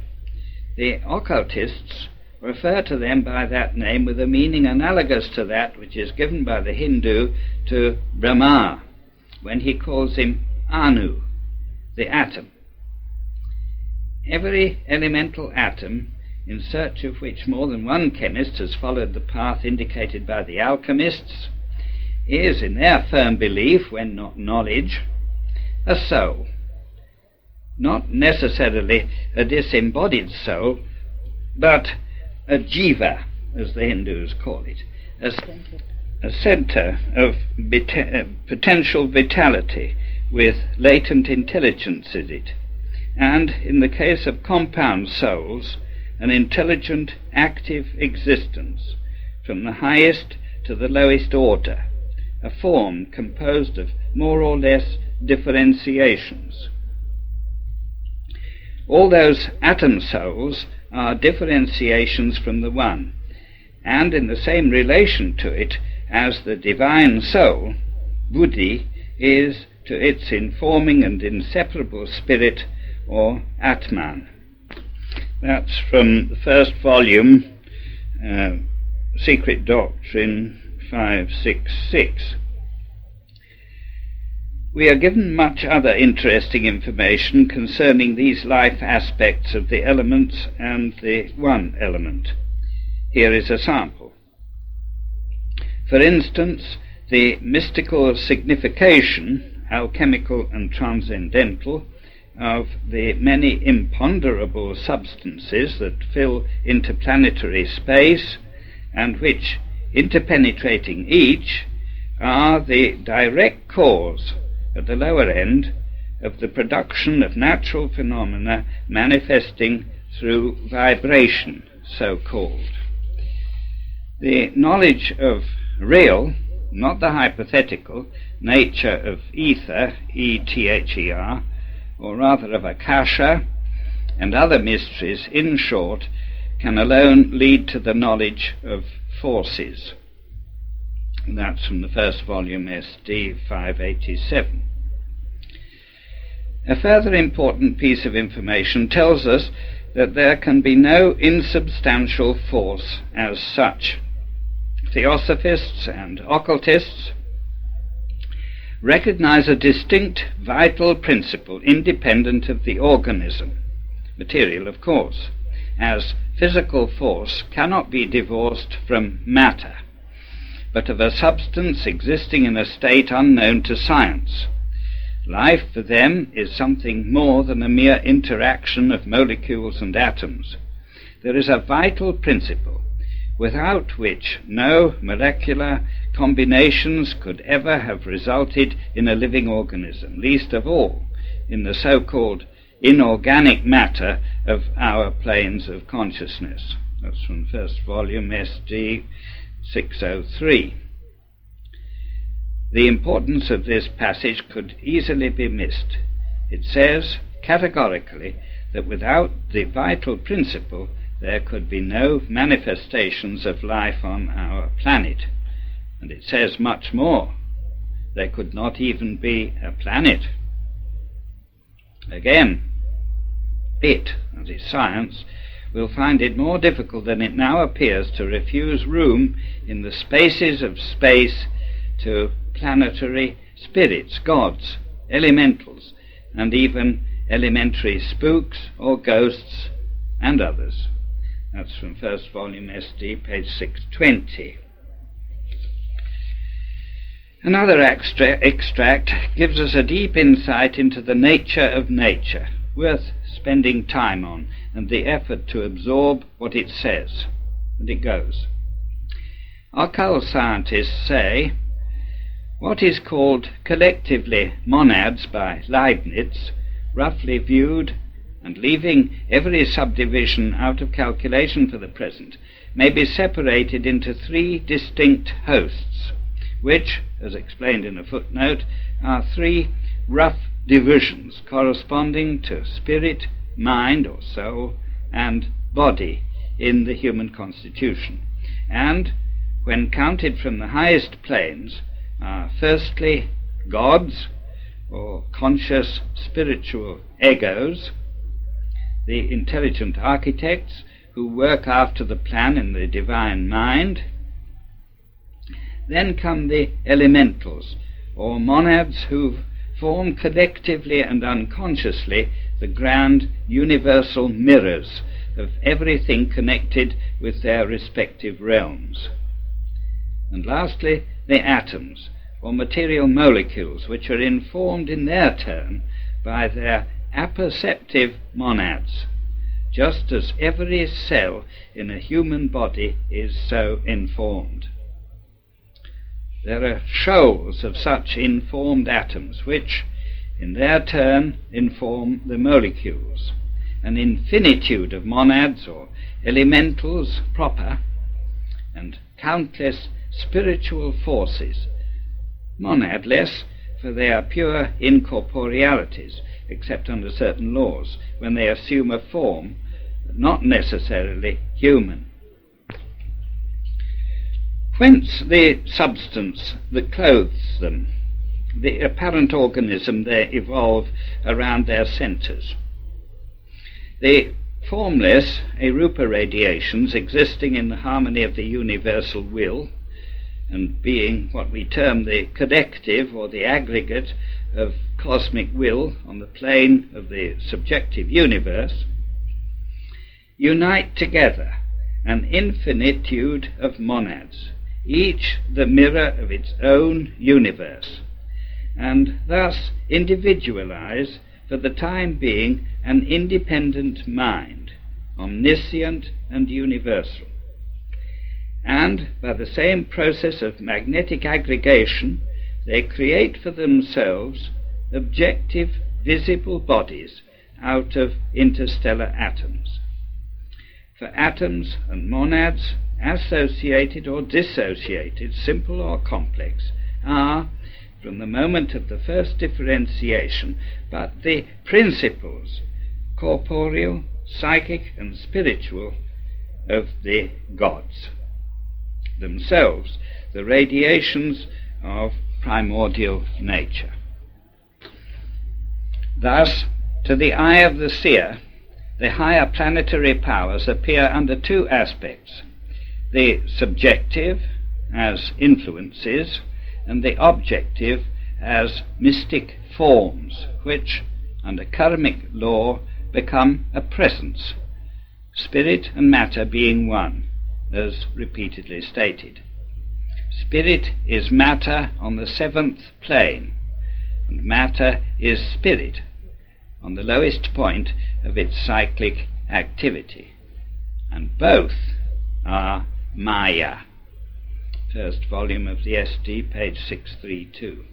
the occultists refer to them by that name with a meaning analogous to that which is given by the Hindu to Brahma, when he calls him Anu, the atom. Every elemental atom, in search of which more than one chemist has followed the path indicated by the alchemists, is, in their firm belief, when not knowledge, a soul. Not necessarily a disembodied soul, but a jiva, as the Hindus call it, a center of potential vitality with latent intelligence in it, and, in the case of compound souls, an intelligent, active existence, from the highest to the lowest order, a form composed of more or less differentiations. All those atom souls are differentiations from the one, and in the same relation to it as the divine soul, buddhi, is to its informing and inseparable spirit, or Atman. That's from the first volume, Secret Doctrine 566. We are given much other interesting information concerning these life aspects of the elements and the one element. Here is a sample. For instance, the mystical signification, alchemical and transcendental, of the many imponderable substances that fill interplanetary space, and which, interpenetrating each, are the direct cause at the lower end of the production of natural phenomena manifesting through vibration, so-called. The knowledge of real, not the hypothetical, nature of ether, E-T-H-E-R, or rather of Akasha, and other mysteries, in short, can alone lead to the knowledge of forces. And that's from the first volume, SD 587. A further important piece of information tells us that there can be no insubstantial force as such. Theosophists and occultists recognize a distinct vital principle independent of the organism, material of course, as physical force cannot be divorced from matter, but of a substance existing in a state unknown to science. Life for them is something more than a mere interaction of molecules and atoms. There is a vital principle without which no molecular combinations could ever have resulted in a living organism, least of all in the so-called inorganic matter of our planes of consciousness. That's from first volume, SG 603. The importance of this passage could easily be missed. It says categorically that without the vital principle there could be no manifestations of life on our planet. And it says much more. There could not even be a planet. Again, that is science, will find it more difficult than it now appears to refuse room in the spaces of space to planetary spirits, gods, elementals, and even elementary spooks or ghosts and others. That's from first volume SD, page 620. Another extract gives us a deep insight into the nature of nature, worth spending time on, and the effort to absorb what it says. And it goes. Occult scientists say what is called collectively monads by Leibniz, roughly viewed and leaving every subdivision out of calculation for the present, may be separated into three distinct hosts, which, as explained in a footnote, are three rough divisions corresponding to spirit, mind or soul, and body in the human constitution, and, when counted from the highest planes, are firstly gods, or conscious spiritual egos, the intelligent architects who work after the plan in the divine mind. Then come the elementals, or monads who form collectively and unconsciously the grand universal mirrors of everything connected with their respective realms. And lastly, the atoms, or material molecules, which are informed in their turn by their apperceptive monads, just as every cell in a human body is so informed. There are shoals of such informed atoms, which, in their turn, inform the molecules, an infinitude of monads or elementals proper, and countless spiritual forces, monadless, for they are pure incorporealities, except under certain laws, when they assume a form not necessarily human. Whence the substance that clothes them, the apparent organism they evolve around their centers. The formless arupa radiations existing in the harmony of the universal will, and being what we term the collective or the aggregate of cosmic will on the plane of the subjective universe, unite together an infinitude of monads, each the mirror of its own universe, and thus individualize for the time being an independent mind, omniscient and universal. And by the same process of magnetic aggregation, they create for themselves objective, visible bodies out of interstellar atoms. For atoms and monads, associated or dissociated, simple or complex, are, from the moment of the first differentiation, but the principles, corporeal, psychic, and spiritual, of the gods, themselves the radiations of primordial nature. Thus, to the eye of the seer, the higher planetary powers appear under two aspects: the subjective as influences, and the objective as mystic forms, which, under karmic law, become a presence, spirit and matter being one, as repeatedly stated. Spirit is matter on the seventh plane, and matter is spirit on the lowest point of its cyclic activity, and both are Maya. First volume of the SD, page 632.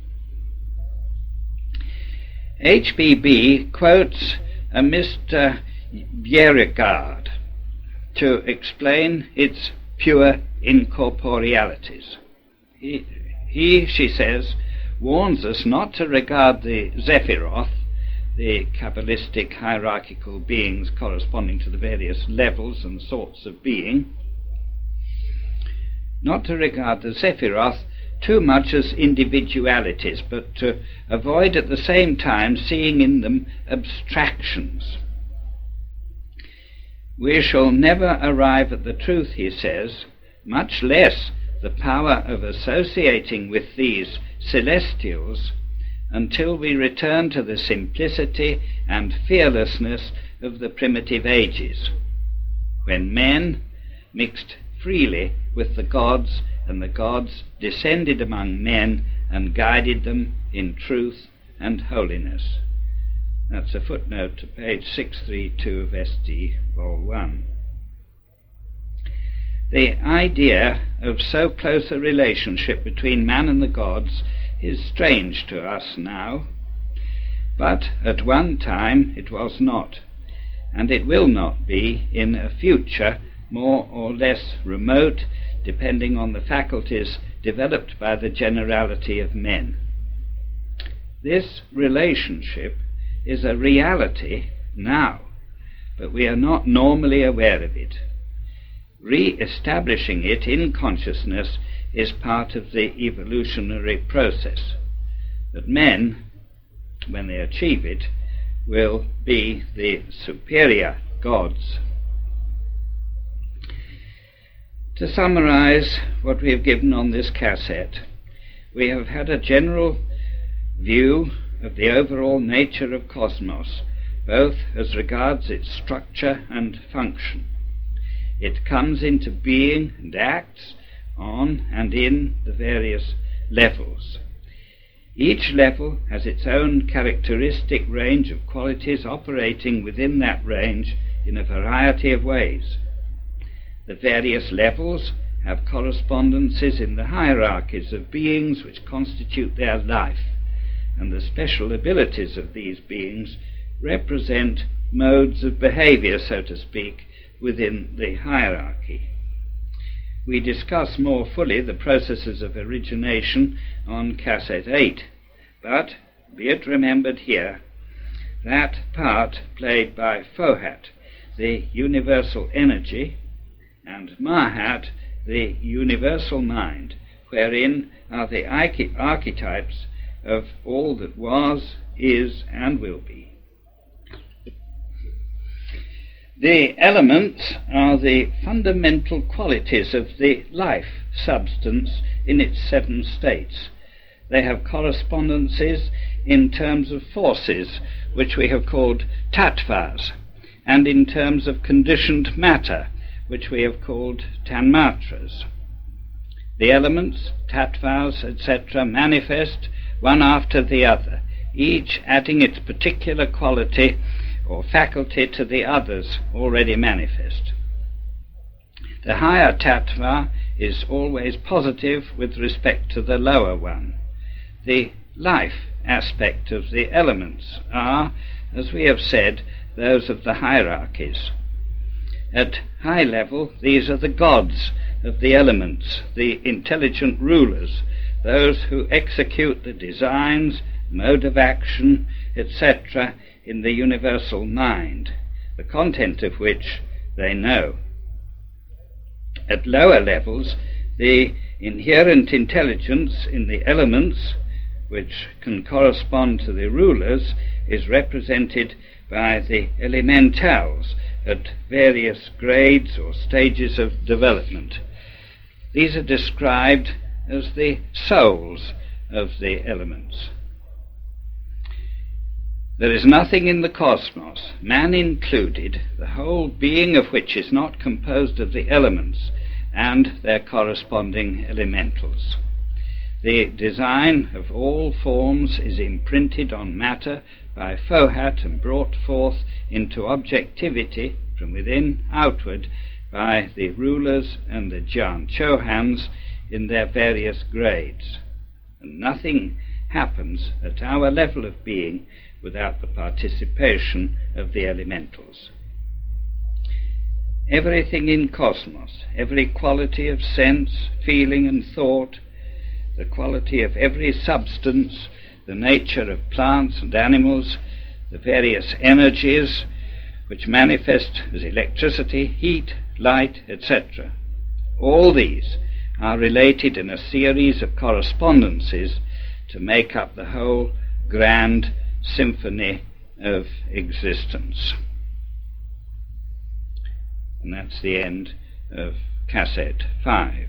HBB quotes a Mr. Bjerregaard to explain its pure incorporealities. She says, warns us not to regard the Zephyroth, the Kabbalistic hierarchical beings corresponding to the various levels and sorts of being, not to regard the Zephyroth too much as individualities, but to avoid at the same time seeing in them abstractions. We shall never arrive at the truth, he says, much less the power of associating with these celestials, until we return to the simplicity and fearlessness of the primitive ages, when men mixed freely with the gods, and the gods descended among men and guided them in truth and holiness. That's a footnote to page 632 of SD, Vol. 1. The idea of so close a relationship between man and the gods is strange to us now, but at one time it was not, and it will not be in a future more or less remote, depending on the faculties developed by the generality of men. This relationship is a reality now, but we are not normally aware of it. Re-establishing it in consciousness is part of the evolutionary process. But men, when they achieve it, will be the superior gods. To summarize what we have given on this cassette, we have had a general view of the overall nature of cosmos, both as regards its structure and function. It comes into being and acts on and in the various levels. Each level has its own characteristic range of qualities operating within that range in a variety of ways. The various levels have correspondences in the hierarchies of beings which constitute their life, and the special abilities of these beings represent modes of behavior, so to speak, within the hierarchy. We discuss more fully the processes of origination on cassette 8, but be it remembered here that part played by Fohat, the universal energy, and Mahat, the universal mind, wherein are the archetypes of all that was, is, and will be. The elements are the fundamental qualities of the life substance in its seven states. They have correspondences in terms of forces, which we have called tattvas, and in terms of conditioned matter, which we have called tanmatras. The elements, tattvas, etc., manifest one after the other, each adding its particular quality or faculty to the others already manifest. The higher tattva is always positive with respect to the lower one. The life aspect of the elements are, as we have said, those of the hierarchies. At high level, these are the gods of the elements, the intelligent rulers, those who execute the designs, mode of action, etc., in the universal mind, the content of which they know. At lower levels, the inherent intelligence in the elements, which can correspond to the rulers, is represented by the elementals at various grades or stages of development. These are described as the souls of the elements. There is nothing in the cosmos, man included, the whole being of which is not composed of the elements and their corresponding elementals. The design of all forms is imprinted on matter by Fohat and brought forth into objectivity from within outward by the rulers and the Jian Chohans in their various grades. And nothing happens at our level of being without the participation of the elementals. Everything in cosmos, every quality of sense, feeling and thought, the quality of every substance, the nature of plants and animals, the various energies which manifest as electricity, heat, light, etc. All these are related in a series of correspondences to make up the whole grand symphony of existence. And that's the end of cassette 5.